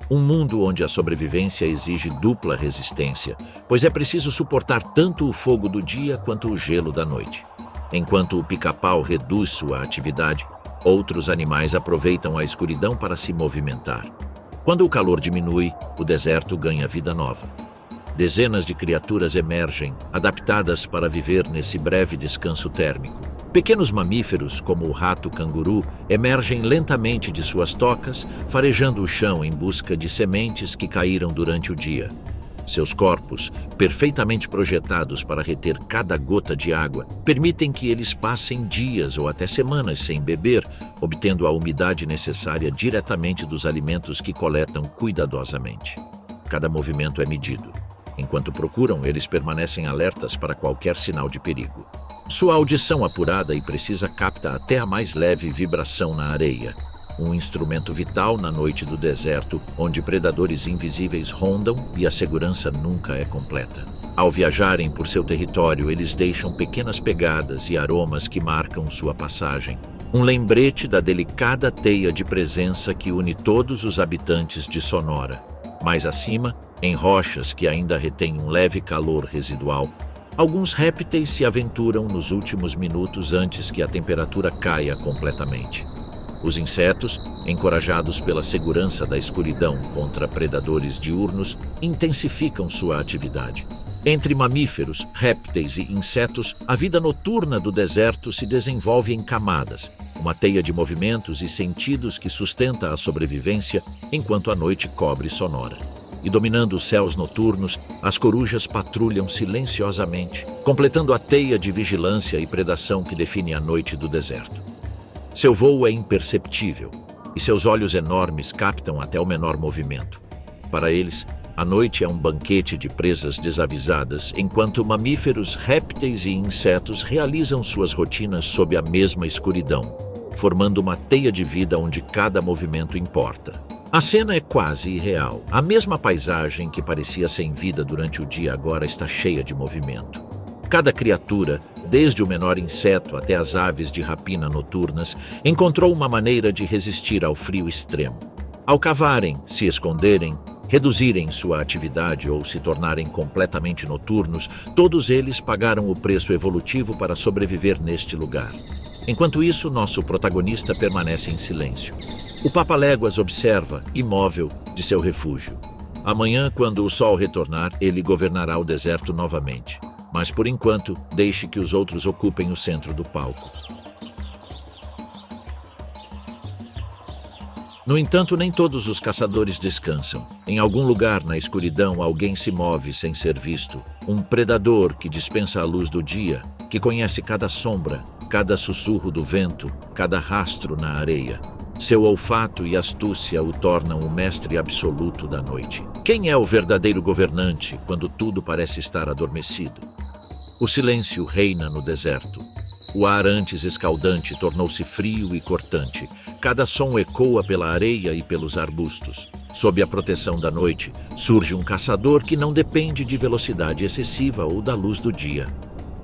Um mundo onde a sobrevivência exige dupla resistência, pois é preciso suportar tanto o fogo do dia quanto o gelo da noite. Enquanto o pica-pau reduz sua atividade, outros animais aproveitam a escuridão para se movimentar. Quando o calor diminui, o deserto ganha vida nova. Dezenas de criaturas emergem, adaptadas para viver nesse breve descanso térmico. Pequenos mamíferos, como o rato-canguru, emergem lentamente de suas tocas, farejando o chão em busca de sementes que caíram durante o dia. Seus corpos, perfeitamente projetados para reter cada gota de água, permitem que eles passem dias ou até semanas sem beber, obtendo a umidade necessária diretamente dos alimentos que coletam cuidadosamente. Cada movimento é medido. Enquanto procuram, eles permanecem alertas para qualquer sinal de perigo. Sua audição apurada e precisa capta até a mais leve vibração na areia, um instrumento vital na noite do deserto, onde predadores invisíveis rondam e a segurança nunca é completa. Ao viajarem por seu território, eles deixam pequenas pegadas e aromas que marcam sua passagem, um lembrete da delicada teia de presença que une todos os habitantes de Sonora. Mais acima, em rochas que ainda retêm um leve calor residual, alguns répteis se aventuram nos últimos minutos antes que a temperatura caia completamente. Os insetos, encorajados pela segurança da escuridão contra predadores diurnos, intensificam sua atividade. Entre mamíferos, répteis e insetos, a vida noturna do deserto se desenvolve em camadas, uma teia de movimentos e sentidos que sustenta a sobrevivência enquanto a noite cobre Sonora. E dominando os céus noturnos, as corujas patrulham silenciosamente, completando a teia de vigilância e predação que define a noite do deserto. Seu voo é imperceptível, e seus olhos enormes captam até o menor movimento. Para eles, a noite é um banquete de presas desavisadas, enquanto mamíferos, répteis e insetos realizam suas rotinas sob a mesma escuridão, formando uma teia de vida onde cada movimento importa. A cena é quase irreal. A mesma paisagem que parecia sem vida durante o dia agora está cheia de movimento. Cada criatura, desde o menor inseto até as aves de rapina noturnas, encontrou uma maneira de resistir ao frio extremo. Ao cavarem, se esconderem, reduzirem sua atividade ou se tornarem completamente noturnos, todos eles pagaram o preço evolutivo para sobreviver neste lugar. Enquanto isso, nosso protagonista permanece em silêncio. O Papa-léguas observa, imóvel, de seu refúgio. Amanhã, quando o sol retornar, ele governará o deserto novamente. Mas, por enquanto, deixe que os outros ocupem o centro do palco. No entanto, nem todos os caçadores descansam. Em algum lugar na escuridão, alguém se move sem ser visto. Um predador que dispensa a luz do dia, que conhece cada sombra cada sussurro do vento, cada rastro na areia. Seu olfato e astúcia o tornam o mestre absoluto da noite. Quem é o verdadeiro governante quando tudo parece estar adormecido? O silêncio reina no deserto. O ar antes escaldante tornou-se frio e cortante. Cada som ecoa pela areia e pelos arbustos. Sob a proteção da noite, surge um caçador que não depende de velocidade excessiva ou da luz do dia.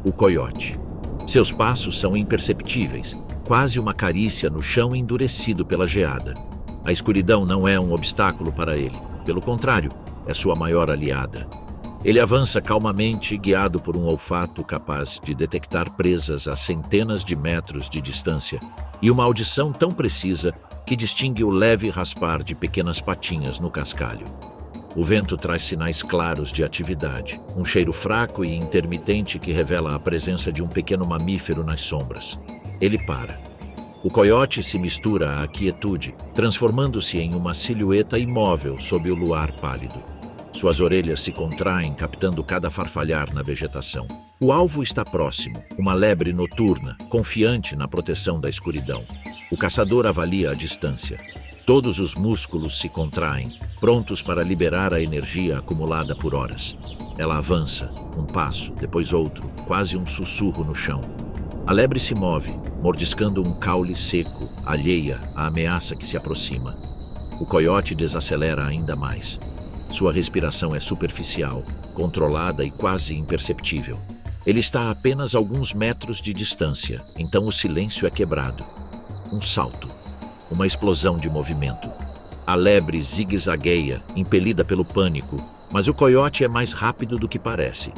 O coiote. Seus passos são imperceptíveis, quase uma carícia no chão endurecido pela geada. A escuridão não é um obstáculo para ele. Pelo contrário, é sua maior aliada. Ele avança calmamente, guiado por um olfato capaz de detectar presas a centenas de metros de distância e uma audição tão precisa que distingue o leve raspar de pequenas patinhas no cascalho. O vento traz sinais claros de atividade, um cheiro fraco e intermitente que revela a presença de um pequeno mamífero nas sombras. Ele para. O coiote se mistura à quietude, transformando-se em uma silhueta imóvel sob o luar pálido. Suas orelhas se contraem, captando cada farfalhar na vegetação. O alvo está próximo, uma lebre noturna, confiante na proteção da escuridão. O caçador avalia a distância. Todos os músculos se contraem, prontos para liberar a energia acumulada por horas. Ela avança, um passo, depois outro, quase um sussurro no chão. A lebre se move, mordiscando um caule seco, alheia à ameaça que se aproxima. O coiote desacelera ainda mais. Sua respiração é superficial, controlada e quase imperceptível. Ele está a apenas alguns metros de distância, então o silêncio é quebrado. Um salto. Uma explosão de movimento. A lebre zigue-zagueia, impelida pelo pânico, mas o coiote é mais rápido do que parece.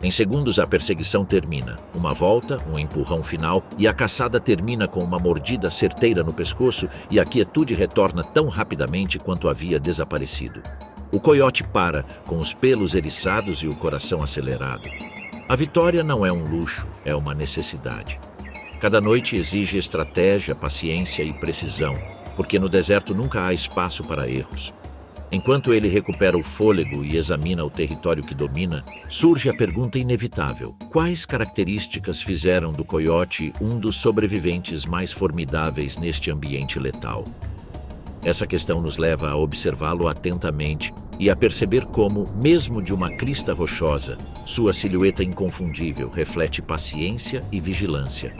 Em segundos a perseguição termina. Uma volta, um empurrão final e a caçada termina com uma mordida certeira no pescoço e a quietude retorna tão rapidamente quanto havia desaparecido. O coiote para, com os pelos eriçados e o coração acelerado. A vitória não é um luxo, é uma necessidade. Cada noite exige estratégia, paciência e precisão, porque no deserto nunca há espaço para erros. Enquanto ele recupera o fôlego e examina o território que domina, surge a pergunta inevitável: quais características fizeram do coiote um dos sobreviventes mais formidáveis neste ambiente letal? Essa questão nos leva a observá-lo atentamente e a perceber como, mesmo de uma crista rochosa, sua silhueta inconfundível reflete paciência e vigilância.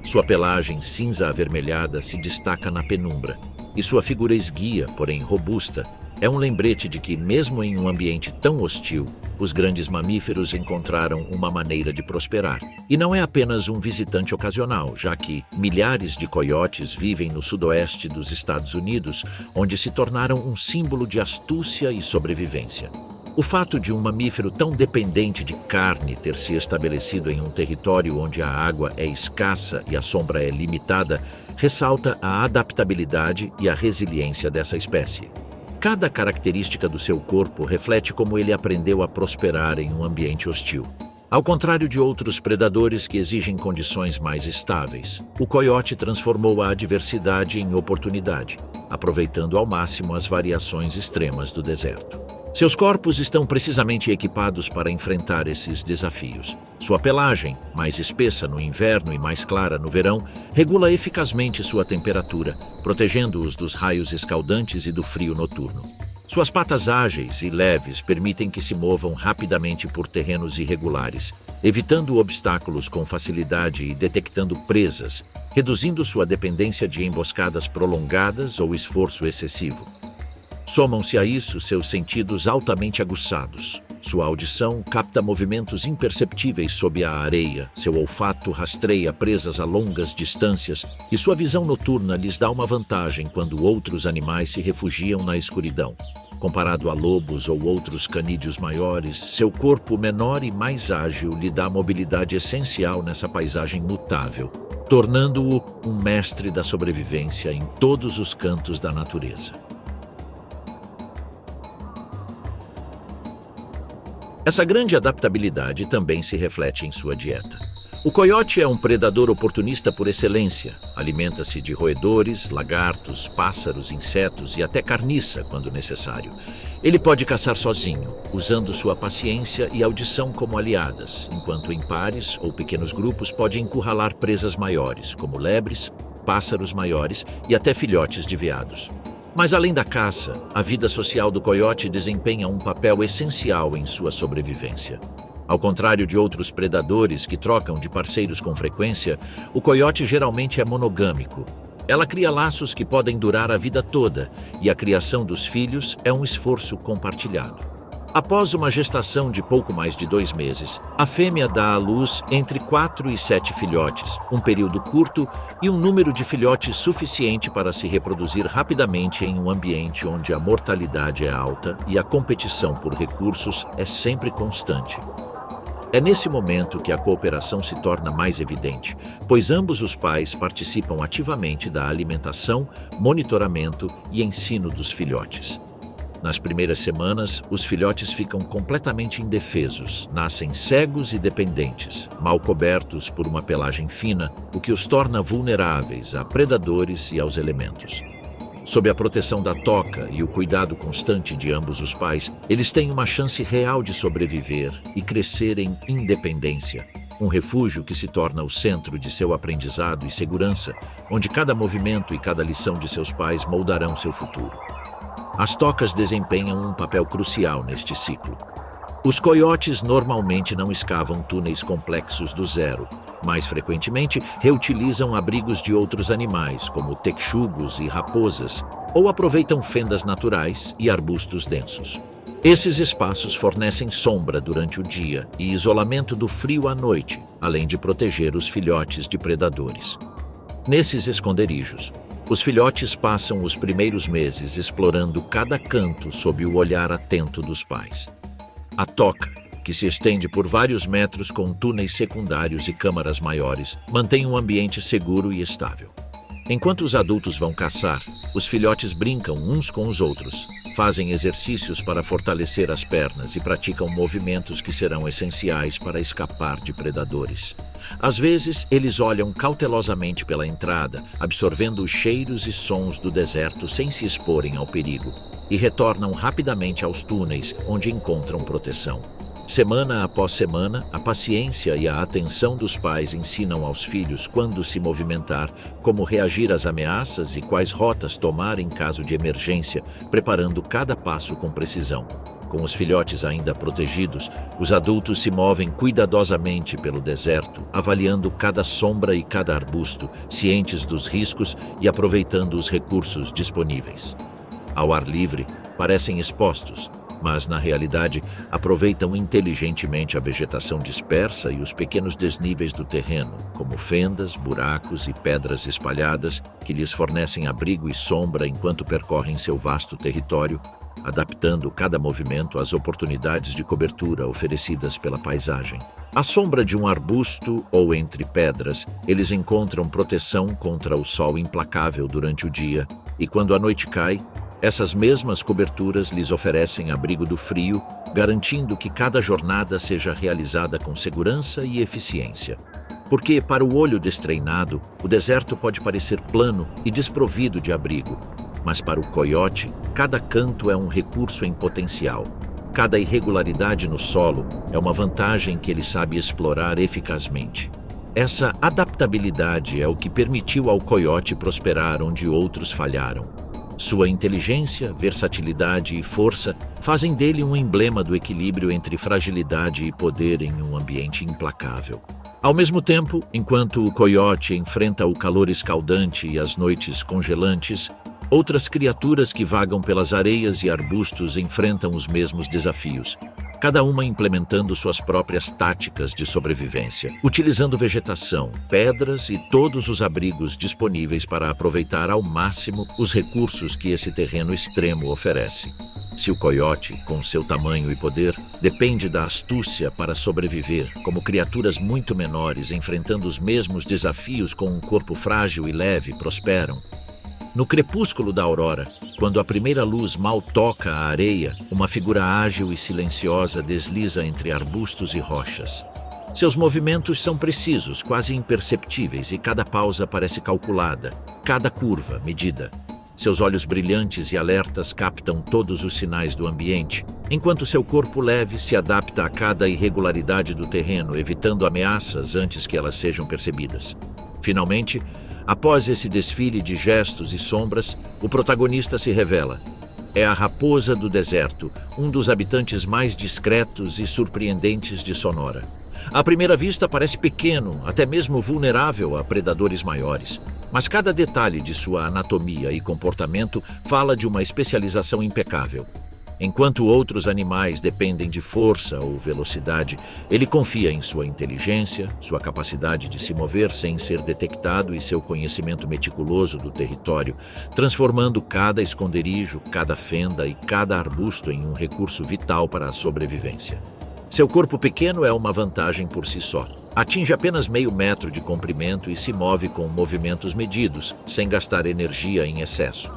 Sua pelagem cinza-avermelhada se destaca na penumbra, e sua figura esguia, porém robusta, é um lembrete de que, mesmo em um ambiente tão hostil, os grandes mamíferos encontraram uma maneira de prosperar. E não é apenas um visitante ocasional, já que milhares de coiotes vivem no sudoeste dos Estados Unidos, onde se tornaram um símbolo de astúcia e sobrevivência. O fato de um mamífero tão dependente de carne ter se estabelecido em um território onde a água é escassa e a sombra é limitada, ressalta a adaptabilidade e a resiliência dessa espécie. Cada característica do seu corpo reflete como ele aprendeu a prosperar em um ambiente hostil. Ao contrário de outros predadores que exigem condições mais estáveis, o coiote transformou a adversidade em oportunidade, aproveitando ao máximo as variações extremas do deserto. Seus corpos estão precisamente equipados para enfrentar esses desafios. Sua pelagem, mais espessa no inverno e mais clara no verão, regula eficazmente sua temperatura, protegendo-os dos raios escaldantes e do frio noturno. Suas patas ágeis e leves permitem que se movam rapidamente por terrenos irregulares, evitando obstáculos com facilidade e detectando presas, reduzindo sua dependência de emboscadas prolongadas ou esforço excessivo. Somam-se a isso seus sentidos altamente aguçados. Sua audição capta movimentos imperceptíveis sob a areia, seu olfato rastreia presas a longas distâncias e sua visão noturna lhes dá uma vantagem quando outros animais se refugiam na escuridão. Comparado a lobos ou outros canídeos maiores, seu corpo menor e mais ágil lhe dá mobilidade essencial nessa paisagem mutável, tornando-o um mestre da sobrevivência em todos os cantos da natureza. Essa grande adaptabilidade também se reflete em sua dieta. O coiote é um predador oportunista por excelência. Alimenta-se de roedores, lagartos, pássaros, insetos e até carniça quando necessário. Ele pode caçar sozinho, usando sua paciência e audição como aliadas, enquanto em pares ou pequenos grupos pode encurralar presas maiores, como lebres, pássaros maiores e até filhotes de veados. Mas além da caça, a vida social do coiote desempenha um papel essencial em sua sobrevivência. Ao contrário de outros predadores que trocam de parceiros com frequência, o coiote geralmente é monogâmico. Ela cria laços que podem durar a vida toda, e a criação dos filhos é um esforço compartilhado. Após uma gestação de pouco mais de 2 meses, a fêmea dá à luz entre 4 e 7 filhotes, um período curto e um número de filhotes suficiente para se reproduzir rapidamente em um ambiente onde a mortalidade é alta e a competição por recursos é sempre constante. É nesse momento que a cooperação se torna mais evidente, pois ambos os pais participam ativamente da alimentação, monitoramento e ensino dos filhotes. Nas primeiras semanas, os filhotes ficam completamente indefesos, nascem cegos e dependentes, mal cobertos por uma pelagem fina, o que os torna vulneráveis a predadores e aos elementos. Sob a proteção da toca e o cuidado constante de ambos os pais, eles têm uma chance real de sobreviver e crescer em independência. Um refúgio que se torna o centro de seu aprendizado e segurança, onde cada movimento e cada lição de seus pais moldarão seu futuro. As tocas desempenham um papel crucial neste ciclo. Os coiotes normalmente não escavam túneis complexos do zero. Mais frequentemente, reutilizam abrigos de outros animais, como texugos e raposas, ou aproveitam fendas naturais e arbustos densos. Esses espaços fornecem sombra durante o dia e isolamento do frio à noite, além de proteger os filhotes de predadores. Nesses esconderijos, os filhotes passam os primeiros meses explorando cada canto sob o olhar atento dos pais. A toca, que se estende por vários metros com túneis secundários e câmaras maiores, mantém um ambiente seguro e estável. Enquanto os adultos vão caçar, os filhotes brincam uns com os outros, fazem exercícios para fortalecer as pernas e praticam movimentos que serão essenciais para escapar de predadores. Às vezes, eles olham cautelosamente pela entrada, absorvendo os cheiros e sons do deserto sem se exporem ao perigo, e retornam rapidamente aos túneis, onde encontram proteção. Semana após semana, a paciência e a atenção dos pais ensinam aos filhos quando se movimentar, como reagir às ameaças e quais rotas tomar em caso de emergência, preparando cada passo com precisão. Com os filhotes ainda protegidos, os adultos se movem cuidadosamente pelo deserto, avaliando cada sombra e cada arbusto, cientes dos riscos e aproveitando os recursos disponíveis. Ao ar livre, parecem expostos, mas, na realidade, aproveitam inteligentemente a vegetação dispersa e os pequenos desníveis do terreno, como fendas, buracos e pedras espalhadas, que lhes fornecem abrigo e sombra enquanto percorrem seu vasto território, adaptando cada movimento às oportunidades de cobertura oferecidas pela paisagem. À sombra de um arbusto ou entre pedras, eles encontram proteção contra o sol implacável durante o dia, e quando a noite cai, essas mesmas coberturas lhes oferecem abrigo do frio, garantindo que cada jornada seja realizada com segurança e eficiência. Porque, para o olho destreinado, o deserto pode parecer plano e desprovido de abrigo, mas para o coiote, cada canto é um recurso em potencial. Cada irregularidade no solo é uma vantagem que ele sabe explorar eficazmente. Essa adaptabilidade é o que permitiu ao coiote prosperar onde outros falharam. Sua inteligência, versatilidade e força fazem dele um emblema do equilíbrio entre fragilidade e poder em um ambiente implacável. Ao mesmo tempo, enquanto o coiote enfrenta o calor escaldante e as noites congelantes, outras criaturas que vagam pelas areias e arbustos enfrentam os mesmos desafios, cada uma implementando suas próprias táticas de sobrevivência, utilizando vegetação, pedras e todos os abrigos disponíveis para aproveitar ao máximo os recursos que esse terreno extremo oferece. Se o coiote, com seu tamanho e poder, depende da astúcia para sobreviver, como criaturas muito menores enfrentando os mesmos desafios com um corpo frágil e leve prosperam. No crepúsculo da aurora, quando a primeira luz mal toca a areia, uma figura ágil e silenciosa desliza entre arbustos e rochas. Seus movimentos são precisos, quase imperceptíveis, e cada pausa parece calculada, cada curva medida. Seus olhos brilhantes e alertas captam todos os sinais do ambiente, enquanto seu corpo leve se adapta a cada irregularidade do terreno, evitando ameaças antes que elas sejam percebidas. Finalmente, após esse desfile de gestos e sombras, o protagonista se revela. É a raposa do deserto, um dos habitantes mais discretos e surpreendentes de Sonora. À primeira vista parece pequeno, até mesmo vulnerável a predadores maiores. Mas cada detalhe de sua anatomia e comportamento fala de uma especialização impecável. Enquanto outros animais dependem de força ou velocidade, ele confia em sua inteligência, sua capacidade de se mover sem ser detectado e seu conhecimento meticuloso do território, transformando cada esconderijo, cada fenda e cada arbusto em um recurso vital para a sobrevivência. Seu corpo pequeno é uma vantagem por si só. Atinge apenas meio metro de comprimento e se move com movimentos medidos, sem gastar energia em excesso.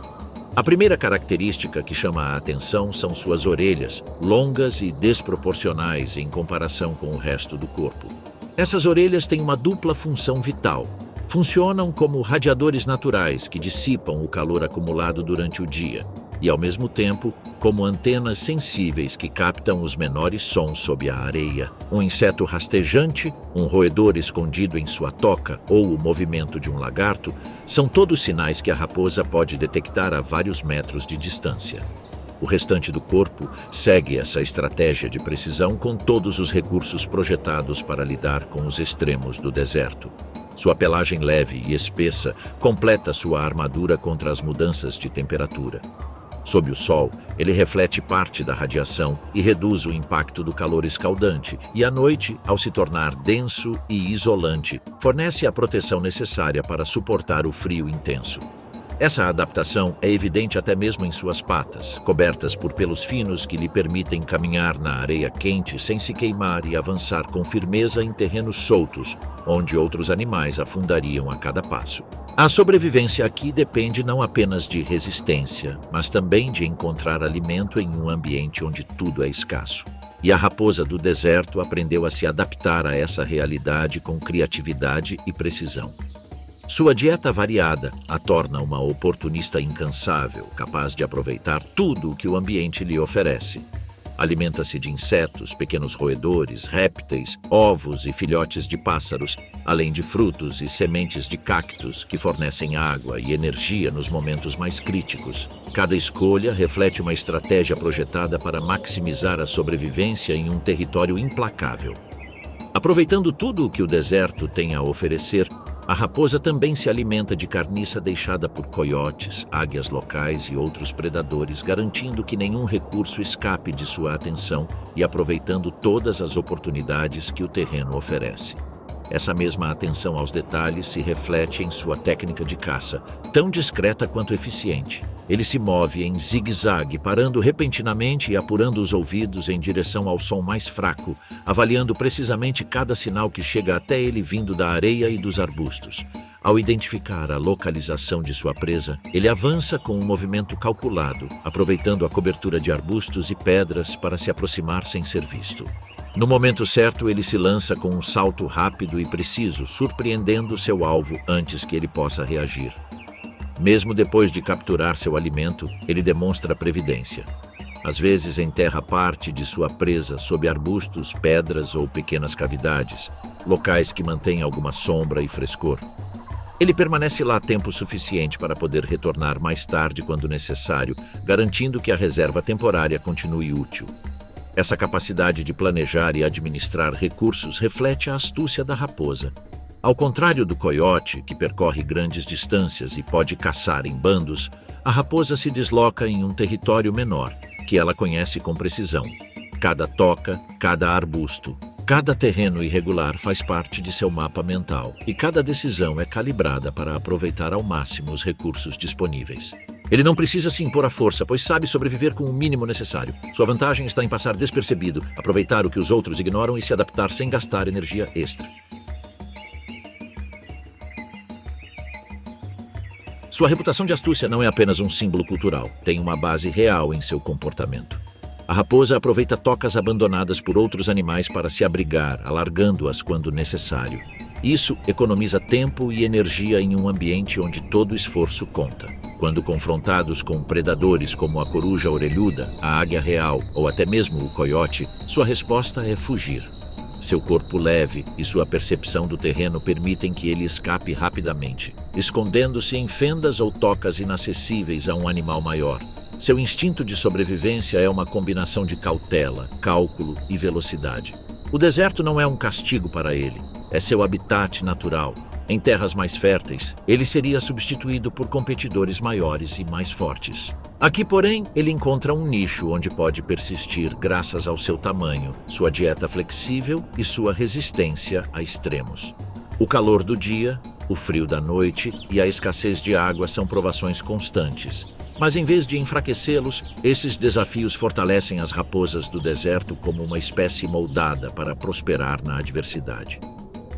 A primeira característica que chama a atenção são suas orelhas, longas e desproporcionais em comparação com o resto do corpo. Essas orelhas têm uma dupla função vital. Funcionam como radiadores naturais que dissipam o calor acumulado durante o dia e, ao mesmo tempo, como antenas sensíveis que captam os menores sons sob a areia. Um inseto rastejante, um roedor escondido em sua toca ou o movimento de um lagarto são todos sinais que a raposa pode detectar a vários metros de distância. O restante do corpo segue essa estratégia de precisão com todos os recursos projetados para lidar com os extremos do deserto. Sua pelagem leve e espessa completa sua armadura contra as mudanças de temperatura. Sob o sol, ele reflete parte da radiação e reduz o impacto do calor escaldante, e à noite, ao se tornar denso e isolante, fornece a proteção necessária para suportar o frio intenso. Essa adaptação é evidente até mesmo em suas patas, cobertas por pelos finos que lhe permitem caminhar na areia quente sem se queimar e avançar com firmeza em terrenos soltos, onde outros animais afundariam a cada passo. A sobrevivência aqui depende não apenas de resistência, mas também de encontrar alimento em um ambiente onde tudo é escasso. E a raposa do deserto aprendeu a se adaptar a essa realidade com criatividade e precisão. Sua dieta variada a torna uma oportunista incansável, capaz de aproveitar tudo o que o ambiente lhe oferece. Alimenta-se de insetos, pequenos roedores, répteis, ovos e filhotes de pássaros, além de frutos e sementes de cactos que fornecem água e energia nos momentos mais críticos. Cada escolha reflete uma estratégia projetada para maximizar a sobrevivência em um território implacável. Aproveitando tudo o que o deserto tem a oferecer, a raposa também se alimenta de carniça deixada por coiotes, águias locais e outros predadores, garantindo que nenhum recurso escape de sua atenção e aproveitando todas as oportunidades que o terreno oferece. Essa mesma atenção aos detalhes se reflete em sua técnica de caça, tão discreta quanto eficiente. Ele se move em zigue-zague, parando repentinamente e apurando os ouvidos em direção ao som mais fraco, avaliando precisamente cada sinal que chega até ele vindo da areia e dos arbustos. Ao identificar a localização de sua presa, ele avança com um movimento calculado, aproveitando a cobertura de arbustos e pedras para se aproximar sem ser visto. No momento certo, ele se lança com um salto rápido e preciso, surpreendendo seu alvo antes que ele possa reagir. Mesmo depois de capturar seu alimento, ele demonstra previdência. Às vezes enterra parte de sua presa sob arbustos, pedras ou pequenas cavidades, locais que mantêm alguma sombra e frescor. Ele permanece lá tempo suficiente para poder retornar mais tarde quando necessário, garantindo que a reserva temporária continue útil. Essa capacidade de planejar e administrar recursos reflete a astúcia da raposa. Ao contrário do coiote, que percorre grandes distâncias e pode caçar em bandos, a raposa se desloca em um território menor, que ela conhece com precisão. Cada toca, cada arbusto, cada terreno irregular faz parte de seu mapa mental, e cada decisão é calibrada para aproveitar ao máximo os recursos disponíveis. Ele não precisa se impor à força, pois sabe sobreviver com o mínimo necessário. Sua vantagem está em passar despercebido, aproveitar o que os outros ignoram e se adaptar sem gastar energia extra. Sua reputação de astúcia não é apenas um símbolo cultural, tem uma base real em seu comportamento. A raposa aproveita tocas abandonadas por outros animais para se abrigar, alargando-as quando necessário. Isso economiza tempo e energia em um ambiente onde todo esforço conta. Quando confrontados com predadores como a coruja orelhuda, a águia real ou até mesmo o coiote, sua resposta é fugir. Seu corpo leve e sua percepção do terreno permitem que ele escape rapidamente, escondendo-se em fendas ou tocas inacessíveis a um animal maior. Seu instinto de sobrevivência é uma combinação de cautela, cálculo e velocidade. O deserto não é um castigo para ele, é seu habitat natural. Em terras mais férteis, ele seria substituído por competidores maiores e mais fortes. Aqui, porém, ele encontra um nicho onde pode persistir graças ao seu tamanho, sua dieta flexível e sua resistência a extremos. O calor do dia, o frio da noite e a escassez de água são provações constantes. Mas em vez de enfraquecê-los, esses desafios fortalecem as raposas do deserto como uma espécie moldada para prosperar na adversidade.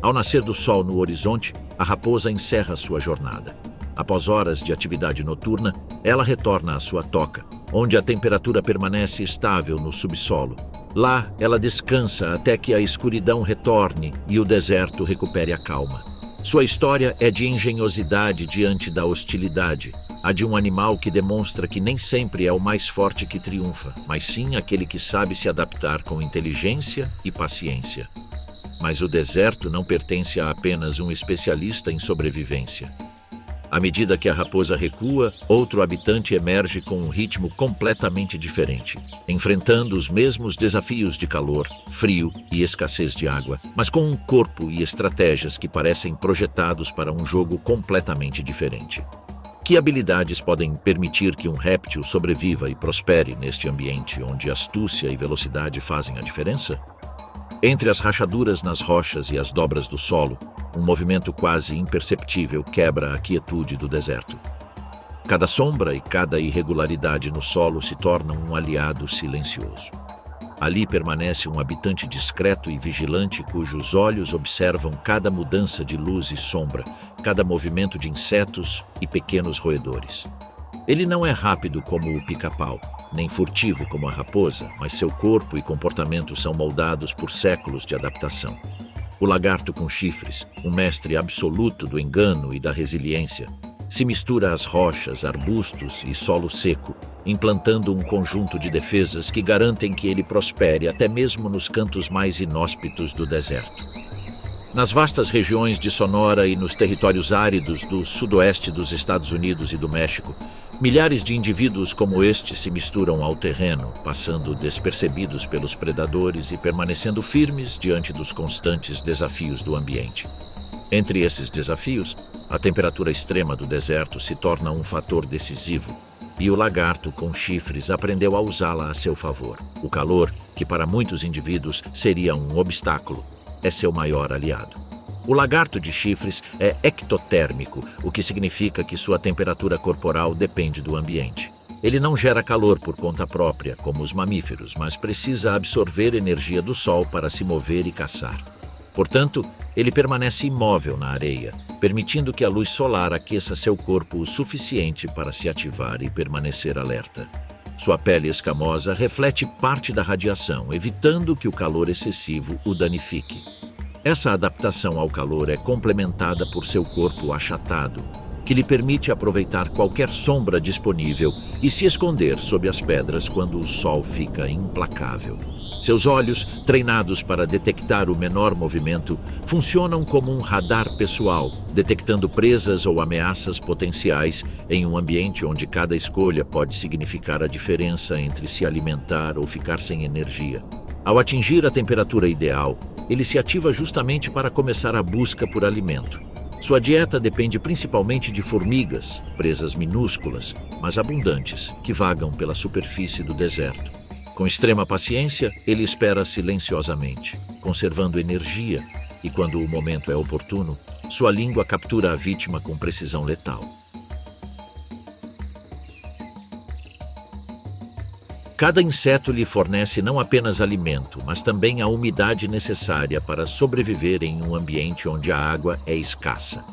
Ao nascer do sol no horizonte, a raposa encerra sua jornada. Após horas de atividade noturna, ela retorna à sua toca, onde a temperatura permanece estável no subsolo. Lá, ela descansa até que a escuridão retorne e o deserto recupere a calma. Sua história é de engenhosidade diante da hostilidade, a de um animal que demonstra que nem sempre é o mais forte que triunfa, mas sim aquele que sabe se adaptar com inteligência e paciência. Mas o deserto não pertence a apenas um especialista em sobrevivência. À medida que a raposa recua, outro habitante emerge com um ritmo completamente diferente, enfrentando os mesmos desafios de calor, frio e escassez de água, mas com um corpo e estratégias que parecem projetados para um jogo completamente diferente. Que habilidades podem permitir que um réptil sobreviva e prospere neste ambiente onde astúcia e velocidade fazem a diferença? Entre as rachaduras nas rochas e as dobras do solo, um movimento quase imperceptível quebra a quietude do deserto. Cada sombra e cada irregularidade no solo se tornam um aliado silencioso. Ali permanece um habitante discreto e vigilante cujos olhos observam cada mudança de luz e sombra, cada movimento de insetos e pequenos roedores. Ele não é rápido como o pica-pau, nem furtivo como a raposa, mas seu corpo e comportamento são moldados por séculos de adaptação. O lagarto com chifres, um mestre absoluto do engano e da resiliência, se mistura às rochas, arbustos e solo seco, implantando um conjunto de defesas que garantem que ele prospere até mesmo nos cantos mais inóspitos do deserto. Nas vastas regiões de Sonora e nos territórios áridos do sudoeste dos Estados Unidos e do México, milhares de indivíduos como este se misturam ao terreno, passando despercebidos pelos predadores e permanecendo firmes diante dos constantes desafios do ambiente. Entre esses desafios, a temperatura extrema do deserto se torna um fator decisivo, e o lagarto com chifres aprendeu a usá-la a seu favor. O calor, que para muitos indivíduos seria um obstáculo, é seu maior aliado. O lagarto de chifres é ectotérmico, o que significa que sua temperatura corporal depende do ambiente. Ele não gera calor por conta própria, como os mamíferos, mas precisa absorver energia do sol para se mover e caçar. Portanto, ele permanece imóvel na areia, permitindo que a luz solar aqueça seu corpo o suficiente para se ativar e permanecer alerta. Sua pele escamosa reflete parte da radiação, evitando que o calor excessivo o danifique. Essa adaptação ao calor é complementada por seu corpo achatado, que lhe permite aproveitar qualquer sombra disponível e se esconder sob as pedras quando o sol fica implacável. Seus olhos, treinados para detectar o menor movimento, funcionam como um radar pessoal, detectando presas ou ameaças potenciais em um ambiente onde cada escolha pode significar a diferença entre se alimentar ou ficar sem energia. Ao atingir a temperatura ideal, ele se ativa justamente para começar a busca por alimento. Sua dieta depende principalmente de formigas, presas minúsculas, mas abundantes, que vagam pela superfície do deserto. Com extrema paciência, ele espera silenciosamente, conservando energia, e quando o momento é oportuno, sua língua captura a vítima com precisão letal. Cada inseto lhe fornece não apenas alimento, mas também a umidade necessária para sobreviver em um ambiente onde a água é escassa.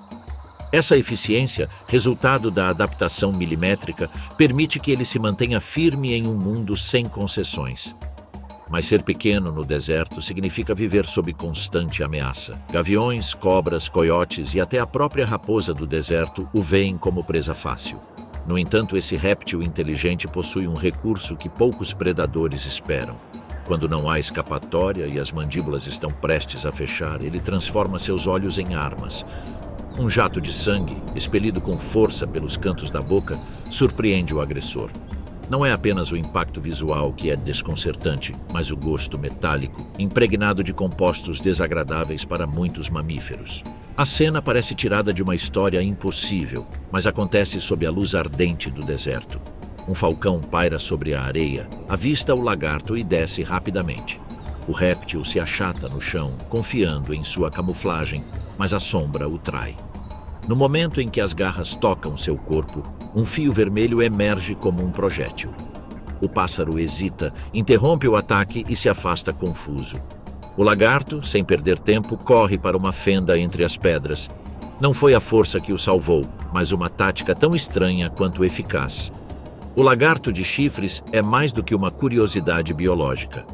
Essa eficiência, resultado da adaptação milimétrica, permite que ele se mantenha firme em um mundo sem concessões. Mas ser pequeno no deserto significa viver sob constante ameaça. Gaviões, cobras, coiotes e até a própria raposa do deserto o veem como presa fácil. No entanto, esse réptil inteligente possui um recurso que poucos predadores esperam. Quando não há escapatória e as mandíbulas estão prestes a fechar, ele transforma seus olhos em armas. Um jato de sangue, expelido com força pelos cantos da boca, surpreende o agressor. Não é apenas o impacto visual que é desconcertante, mas o gosto metálico, impregnado de compostos desagradáveis para muitos mamíferos. A cena parece tirada de uma história impossível, mas acontece sob a luz ardente do deserto. Um falcão paira sobre a areia, avista o lagarto e desce rapidamente. O réptil se achata no chão, confiando em sua camuflagem, mas a sombra o trai. No momento em que as garras tocam seu corpo, um fio vermelho emerge como um projétil. O pássaro hesita, interrompe o ataque e se afasta confuso. O lagarto, sem perder tempo, corre para uma fenda entre as pedras. Não foi a força que o salvou, mas uma tática tão estranha quanto eficaz. O lagarto de chifres é mais do que uma curiosidade biológica.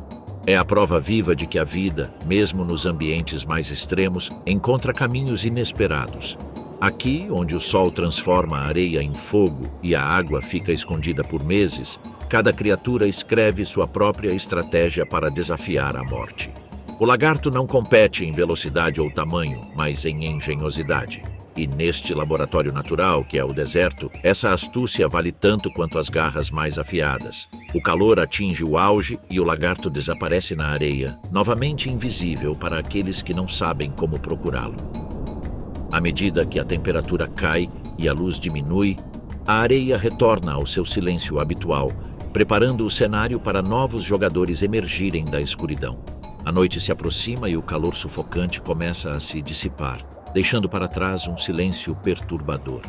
É a prova viva de que a vida, mesmo nos ambientes mais extremos, encontra caminhos inesperados. Aqui, onde o sol transforma a areia em fogo e a água fica escondida por meses, cada criatura escreve sua própria estratégia para desafiar a morte. O lagarto não compete em velocidade ou tamanho, mas em engenhosidade. E neste laboratório natural, que é o deserto, essa astúcia vale tanto quanto as garras mais afiadas. O calor atinge o auge e o lagarto desaparece na areia, novamente invisível para aqueles que não sabem como procurá-lo. À medida que a temperatura cai e a luz diminui, a areia retorna ao seu silêncio habitual, preparando o cenário para novos jogadores emergirem da escuridão. A noite se aproxima e o calor sufocante começa a se dissipar, deixando para trás um silêncio perturbador.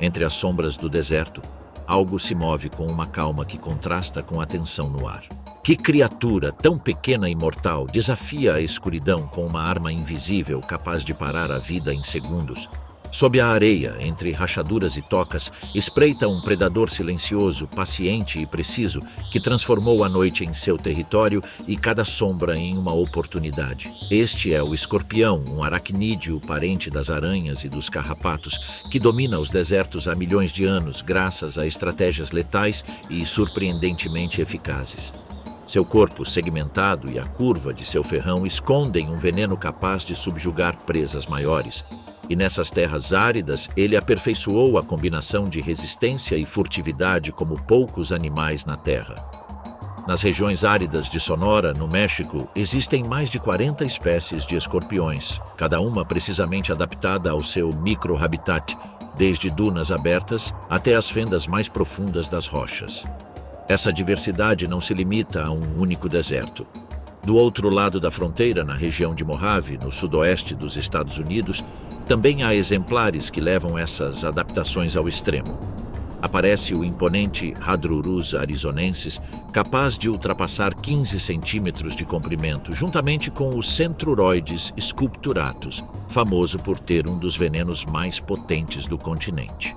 Entre as sombras do deserto, algo se move com uma calma que contrasta com a tensão no ar. Que criatura tão pequena e mortal desafia a escuridão com uma arma invisível capaz de parar a vida em segundos? Sob a areia, entre rachaduras e tocas, espreita um predador silencioso, paciente e preciso, que transformou a noite em seu território e cada sombra em uma oportunidade. Este é o escorpião, um aracnídeo parente das aranhas e dos carrapatos, que domina os desertos há milhões de anos, graças a estratégias letais e surpreendentemente eficazes. Seu corpo segmentado e a curva de seu ferrão escondem um veneno capaz de subjugar presas maiores. E nessas terras áridas, ele aperfeiçoou a combinação de resistência e furtividade como poucos animais na Terra. Nas regiões áridas de Sonora, no México, existem mais de 40 espécies de escorpiões, cada uma precisamente adaptada ao seu micro-habitat, desde dunas abertas até as fendas mais profundas das rochas. Essa diversidade não se limita a um único deserto. Do outro lado da fronteira, na região de Mojave, no sudoeste dos Estados Unidos, também há exemplares que levam essas adaptações ao extremo. Aparece o imponente Hadrurus arizonensis, capaz de ultrapassar 15 centímetros de comprimento, juntamente com o Centruroides sculpturatus, famoso por ter um dos venenos mais potentes do continente.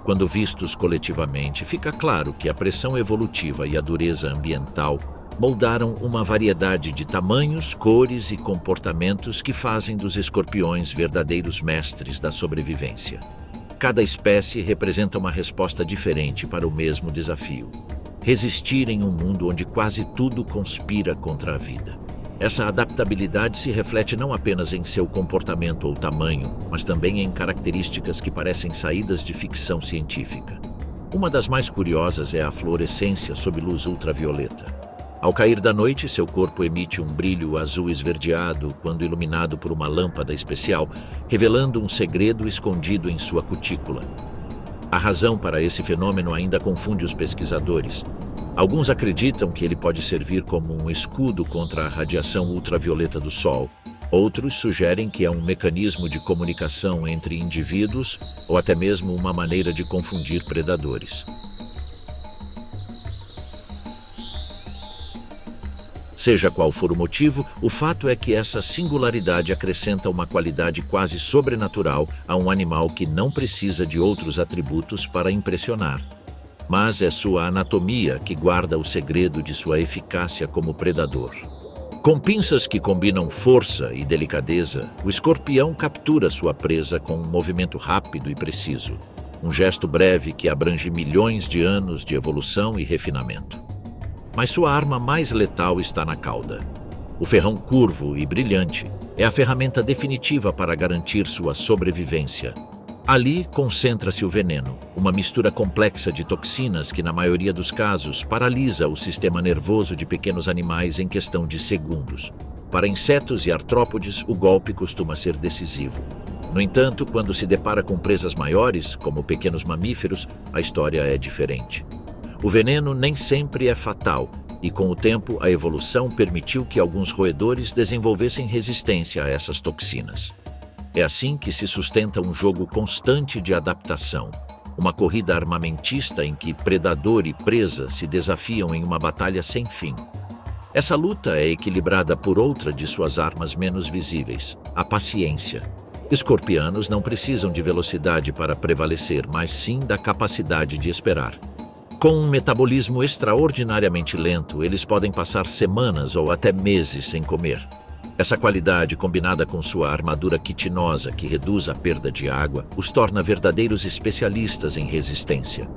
Quando vistos coletivamente, fica claro que a pressão evolutiva e a dureza ambiental moldaram uma variedade de tamanhos, cores e comportamentos que fazem dos escorpiões verdadeiros mestres da sobrevivência. Cada espécie representa uma resposta diferente para o mesmo desafio: resistir em um mundo onde quase tudo conspira contra a vida. Essa adaptabilidade se reflete não apenas em seu comportamento ou tamanho, mas também em características que parecem saídas de ficção científica. Uma das mais curiosas é a fluorescência sob luz ultravioleta. Ao cair da noite, seu corpo emite um brilho azul esverdeado quando iluminado por uma lâmpada especial, revelando um segredo escondido em sua cutícula. A razão para esse fenômeno ainda confunde os pesquisadores. Alguns acreditam que ele pode servir como um escudo contra a radiação ultravioleta do Sol. Outros sugerem que é um mecanismo de comunicação entre indivíduos ou até mesmo uma maneira de confundir predadores. Seja qual for o motivo, o fato é que essa singularidade acrescenta uma qualidade quase sobrenatural a um animal que não precisa de outros atributos para impressionar. Mas é sua anatomia que guarda o segredo de sua eficácia como predador. Com pinças que combinam força e delicadeza, o escorpião captura sua presa com um movimento rápido e preciso. um gesto breve que abrange milhões de anos de evolução e refinamento. Mas sua arma mais letal está na cauda. O ferrão curvo e brilhante é a ferramenta definitiva para garantir sua sobrevivência. Ali concentra-se o veneno, uma mistura complexa de toxinas que, na maioria dos casos, paralisa o sistema nervoso de pequenos animais em questão de segundos. Para insetos e artrópodes, o golpe costuma ser decisivo. No entanto, quando se depara com presas maiores, como pequenos mamíferos, a história é diferente. O veneno nem sempre é fatal, e com o tempo a evolução permitiu que alguns roedores desenvolvessem resistência a essas toxinas. É assim que se sustenta um jogo constante de adaptação, uma corrida armamentista em que predador e presa se desafiam em uma batalha sem fim. Essa luta é equilibrada por outra de suas armas menos visíveis, a paciência. Escorpianos não precisam de velocidade para prevalecer, mas sim da capacidade de esperar. Com um metabolismo extraordinariamente lento, eles podem passar semanas ou até meses sem comer. Essa qualidade, combinada com sua armadura quitinosa que reduz a perda de água, os torna verdadeiros especialistas em resistência.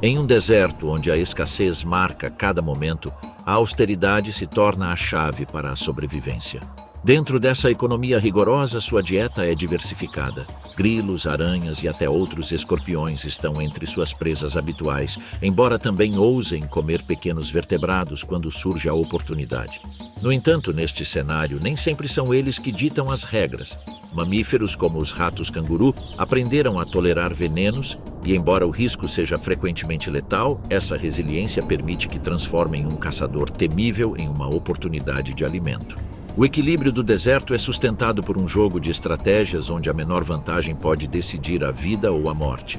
Em um deserto onde a escassez marca cada momento, a austeridade se torna a chave para a sobrevivência. Dentro dessa economia rigorosa, sua dieta é diversificada. Grilos, aranhas e até outros escorpiões estão entre suas presas habituais, embora também ousem comer pequenos vertebrados quando surge a oportunidade. No entanto, neste cenário, nem sempre são eles que ditam as regras. Mamíferos como os ratos canguru aprenderam a tolerar venenos e, embora o risco seja frequentemente letal, essa resiliência permite que transformem um caçador temível em uma oportunidade de alimento. O equilíbrio do deserto é sustentado por um jogo de estratégias onde a menor vantagem pode decidir a vida ou a morte.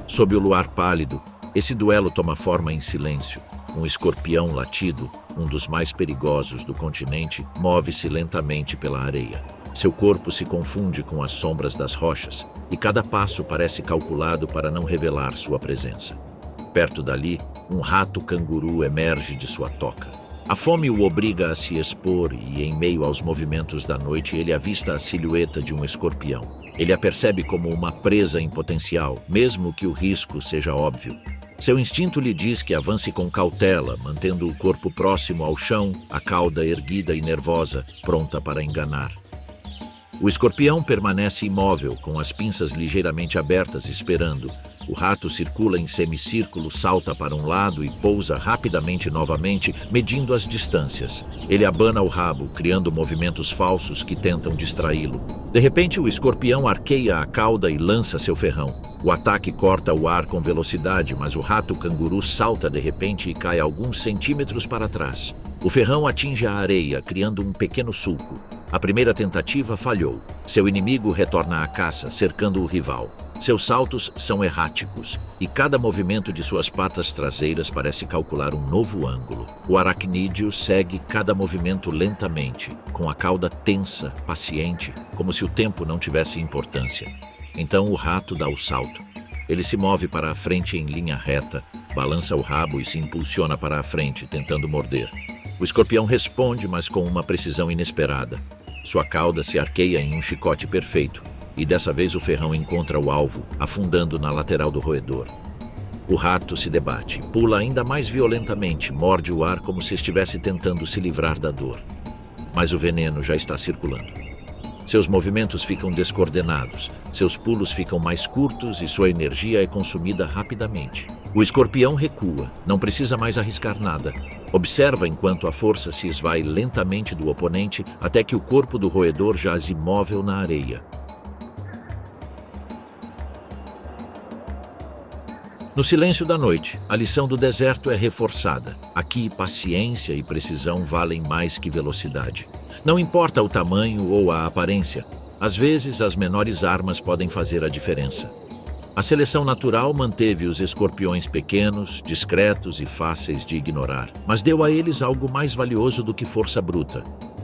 Sob o luar pálido, esse duelo toma forma em silêncio. Um escorpião latido, um dos mais perigosos do continente, move-se lentamente pela areia. Seu corpo se confunde com as sombras das rochas, e cada passo parece calculado para não revelar sua presença. Perto dali, um rato canguru emerge de sua toca. A fome o obriga a se expor e, em meio aos movimentos da noite, ele avista a silhueta de um escorpião. Ele a percebe como uma presa em potencial, mesmo que o risco seja óbvio. Seu instinto lhe diz que avance com cautela, mantendo o corpo próximo ao chão, a cauda erguida e nervosa, pronta para enganar. O escorpião permanece imóvel, com as pinças ligeiramente abertas, esperando. O rato circula em semicírculo, salta para um lado e pousa rapidamente novamente, medindo as distâncias. Ele abana o rabo, criando movimentos falsos que tentam distraí-lo. De repente, o escorpião arqueia a cauda e lança seu ferrão. O ataque corta o ar com velocidade, mas o rato canguru salta de repente e cai alguns centímetros para trás. O ferrão atinge a areia, criando um pequeno sulco. A primeira tentativa falhou. Seu inimigo retorna à caça, cercando o rival. Seus saltos são erráticos, e cada movimento de suas patas traseiras parece calcular um novo ângulo. O aracnídeo segue cada movimento lentamente, com a cauda tensa, paciente, como se o tempo não tivesse importância. Então o rato dá o salto. Ele se move para a frente em linha reta, balança o rabo e se impulsiona para a frente, tentando morder. O escorpião responde, mas com uma precisão inesperada. Sua cauda se arqueia em um chicote perfeito, e dessa vez o ferrão encontra o alvo, afundando na lateral do roedor. O rato se debate, pula ainda mais violentamente, morde o ar como se estivesse tentando se livrar da dor. Mas o veneno já está circulando. Seus movimentos ficam descoordenados, seus pulos ficam mais curtos e sua energia é consumida rapidamente. O escorpião recua, não precisa mais arriscar nada. Observa enquanto a força se esvai lentamente do oponente até que o corpo do roedor jaz imóvel na areia. No silêncio da noite, a lição do deserto é reforçada. Aqui, paciência e precisão valem mais que velocidade. Não importa o tamanho ou a aparência, às vezes as menores armas podem fazer a diferença. A seleção natural manteve os escorpiões pequenos, discretos e fáceis de ignorar, mas deu a eles algo mais valioso do que força bruta,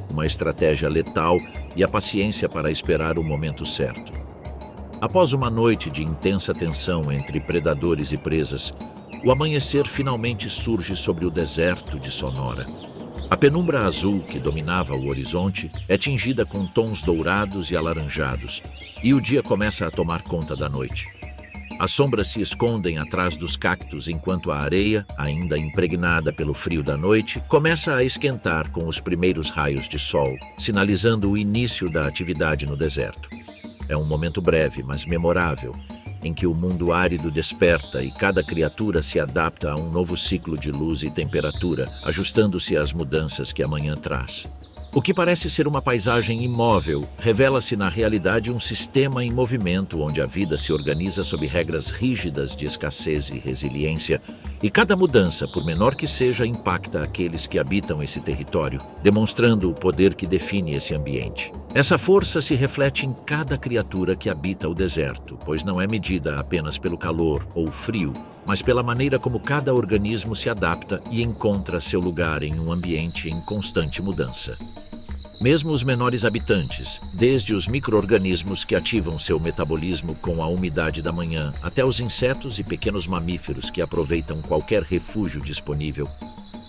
uma estratégia letal e a paciência para esperar o momento certo. Após uma noite de intensa tensão entre predadores e presas, o amanhecer finalmente surge sobre o deserto de Sonora. A penumbra azul que dominava o horizonte é tingida com tons dourados e alaranjados, e o dia começa a tomar conta da noite. As sombras se escondem atrás dos cactos enquanto a areia, ainda impregnada pelo frio da noite, começa a esquentar com os primeiros raios de sol, sinalizando o início da atividade no deserto. É um momento breve, mas memorável, em que o mundo árido desperta e cada criatura se adapta a um novo ciclo de luz e temperatura, ajustando-se às mudanças que a manhã traz. O que parece ser uma paisagem imóvel revela-se na realidade um sistema em movimento onde a vida se organiza sob regras rígidas de escassez e resiliência, e cada mudança, por menor que seja, impacta aqueles que habitam esse território, demonstrando o poder que define esse ambiente. Essa força se reflete em cada criatura que habita o deserto, pois não é medida apenas pelo calor ou frio, mas pela maneira como cada organismo se adapta e encontra seu lugar em um ambiente em constante mudança. Mesmo os menores habitantes, desde os micro-organismos que ativam seu metabolismo com a umidade da manhã, até os insetos e pequenos mamíferos que aproveitam qualquer refúgio disponível,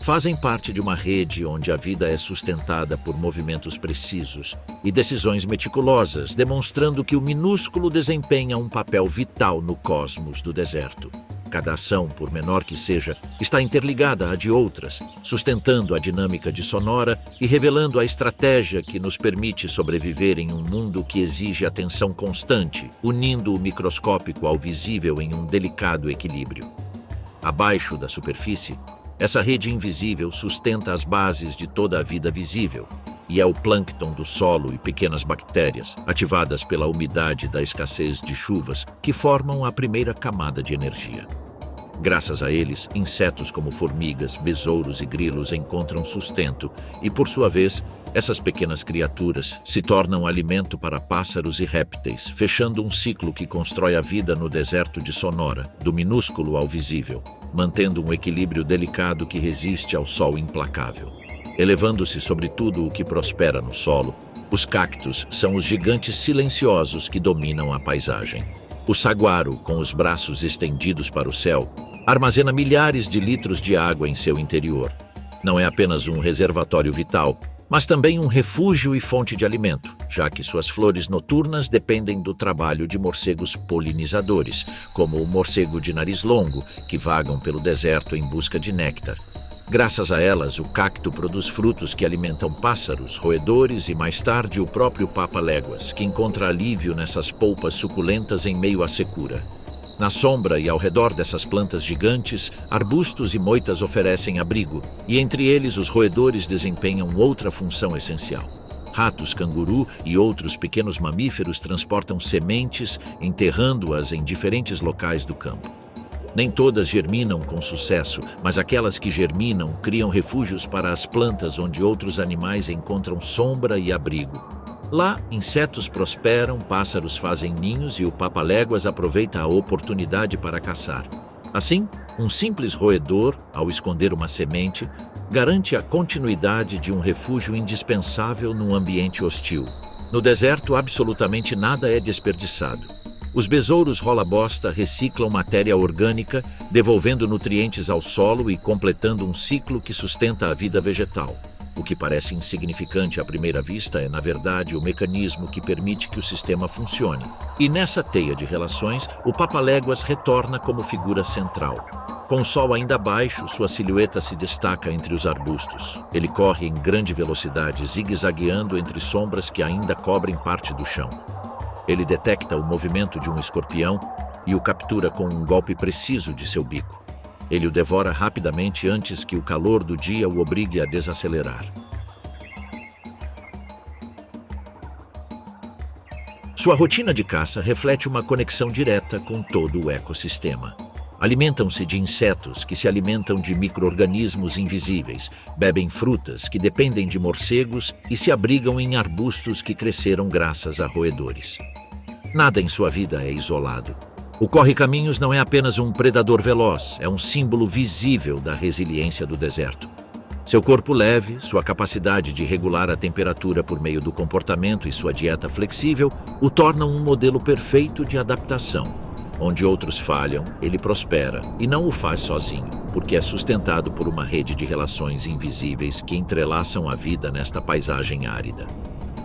fazem parte de uma rede onde a vida é sustentada por movimentos precisos e decisões meticulosas, demonstrando que o minúsculo desempenha um papel vital no cosmos do deserto. Cada ação, por menor que seja, está interligada à de outras, sustentando a dinâmica de Sonora e revelando a estratégia que nos permite sobreviver em um mundo que exige atenção constante, unindo o microscópico ao visível em um delicado equilíbrio. Abaixo da superfície, essa rede invisível sustenta as bases de toda a vida visível, e é o plâncton do solo e pequenas bactérias, ativadas pela umidade da escassez de chuvas, que formam a primeira camada de energia. Graças a eles, insetos como formigas, besouros e grilos encontram sustento e, por sua vez, essas pequenas criaturas se tornam alimento para pássaros e répteis, fechando um ciclo que constrói a vida no deserto de Sonora, do minúsculo ao visível, mantendo um equilíbrio delicado que resiste ao sol implacável. Elevando-se sobre tudo o que prospera no solo, os cactos são os gigantes silenciosos que dominam a paisagem. O saguaro, com os braços estendidos para o céu, armazena milhares de litros de água em seu interior. Não é apenas um reservatório vital, mas também um refúgio e fonte de alimento, já que suas flores noturnas dependem do trabalho de morcegos polinizadores, como o morcego de nariz longo, que vagam pelo deserto em busca de néctar. Graças a elas, o cacto produz frutos que alimentam pássaros, roedores e, mais tarde, o próprio papa-léguas, que encontra alívio nessas polpas suculentas em meio à secura. Na sombra e ao redor dessas plantas gigantes, arbustos e moitas oferecem abrigo, e entre eles os roedores desempenham outra função essencial. Ratos, canguru e outros pequenos mamíferos transportam sementes, enterrando-as em diferentes locais do campo. Nem todas germinam com sucesso, mas aquelas que germinam criam refúgios para as plantas onde outros animais encontram sombra e abrigo. Lá, insetos prosperam, pássaros fazem ninhos e o papa-léguas aproveita a oportunidade para caçar. Assim, um simples roedor, ao esconder uma semente, garante a continuidade de um refúgio indispensável num ambiente hostil. No deserto, absolutamente nada é desperdiçado. Os besouros rola-bosta reciclam matéria orgânica, devolvendo nutrientes ao solo e completando um ciclo que sustenta a vida vegetal. O que parece insignificante à primeira vista é, na verdade, o mecanismo que permite que o sistema funcione. E nessa teia de relações, o papa-léguas retorna como figura central. Com o sol ainda baixo, sua silhueta se destaca entre os arbustos. Ele corre em grande velocidade, zigue-zagueando entre sombras que ainda cobrem parte do chão. Ele detecta o movimento de um escorpião e o captura com um golpe preciso de seu bico. Ele o devora rapidamente antes que o calor do dia o obrigue a desacelerar. Sua rotina de caça reflete uma conexão direta com todo o ecossistema. Alimentam-se de insetos que se alimentam de micro-organismos invisíveis, bebem frutas que dependem de morcegos e se abrigam em arbustos que cresceram graças a roedores. Nada em sua vida é isolado. O corre-caminhos não é apenas um predador veloz, é um símbolo visível da resiliência do deserto. Seu corpo leve, sua capacidade de regular a temperatura por meio do comportamento e sua dieta flexível o tornam um modelo perfeito de adaptação. Onde outros falham, ele prospera, e não o faz sozinho, porque é sustentado por uma rede de relações invisíveis que entrelaçam a vida nesta paisagem árida.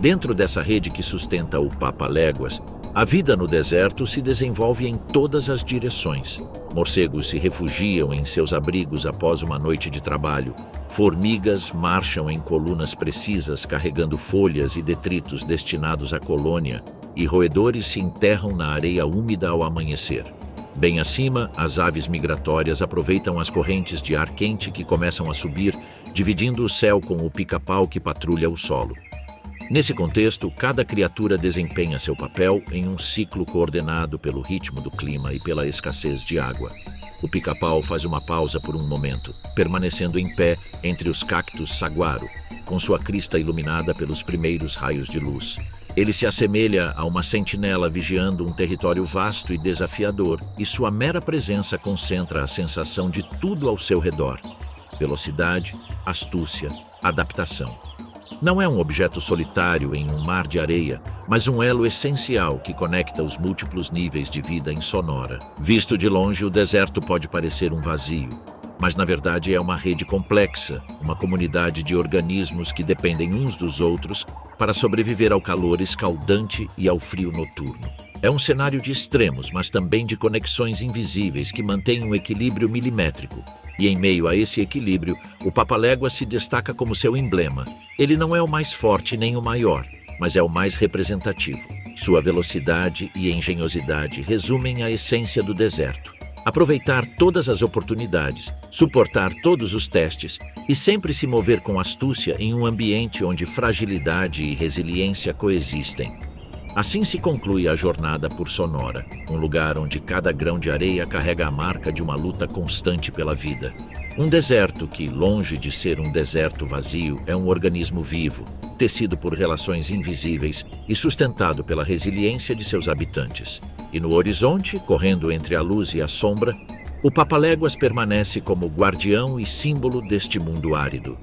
Dentro dessa rede que sustenta o Papaléguas, a vida no deserto se desenvolve em todas as direções. Morcegos se refugiam em seus abrigos após uma noite de trabalho. Formigas marcham em colunas precisas carregando folhas e detritos destinados à colônia, e roedores se enterram na areia úmida ao amanhecer. Bem acima, as aves migratórias aproveitam as correntes de ar quente que começam a subir, dividindo o céu com o pica-pau que patrulha o solo. Nesse contexto, cada criatura desempenha seu papel em um ciclo coordenado pelo ritmo do clima e pela escassez de água. O pica-pau faz uma pausa por um momento, permanecendo em pé entre os cactos saguaro, com sua crista iluminada pelos primeiros raios de luz. Ele se assemelha a uma sentinela vigiando um território vasto e desafiador, e sua mera presença concentra a sensação de tudo ao seu redor: velocidade, astúcia, adaptação. Não é um objeto solitário em um mar de areia, mas um elo essencial que conecta os múltiplos níveis de vida em Sonora. Visto de longe, o deserto pode parecer um vazio, mas na verdade é uma rede complexa, uma comunidade de organismos que dependem uns dos outros para sobreviver ao calor escaldante e ao frio noturno. É um cenário de extremos, mas também de conexões invisíveis que mantêm um equilíbrio milimétrico. E em meio a esse equilíbrio, o Papaléguas se destaca como seu emblema. Ele não é o mais forte nem o maior, mas é o mais representativo. Sua velocidade e engenhosidade resumem a essência do deserto. Aproveitar todas as oportunidades, suportar todos os testes e sempre se mover com astúcia em um ambiente onde fragilidade e resiliência coexistem. Assim se conclui a jornada por Sonora, um lugar onde cada grão de areia carrega a marca de uma luta constante pela vida. Um deserto que, longe de ser um deserto vazio, é um organismo vivo, tecido por relações invisíveis e sustentado pela resiliência de seus habitantes. E no horizonte, correndo entre a luz e a sombra, o Papaléguas permanece como guardião e símbolo deste mundo árido.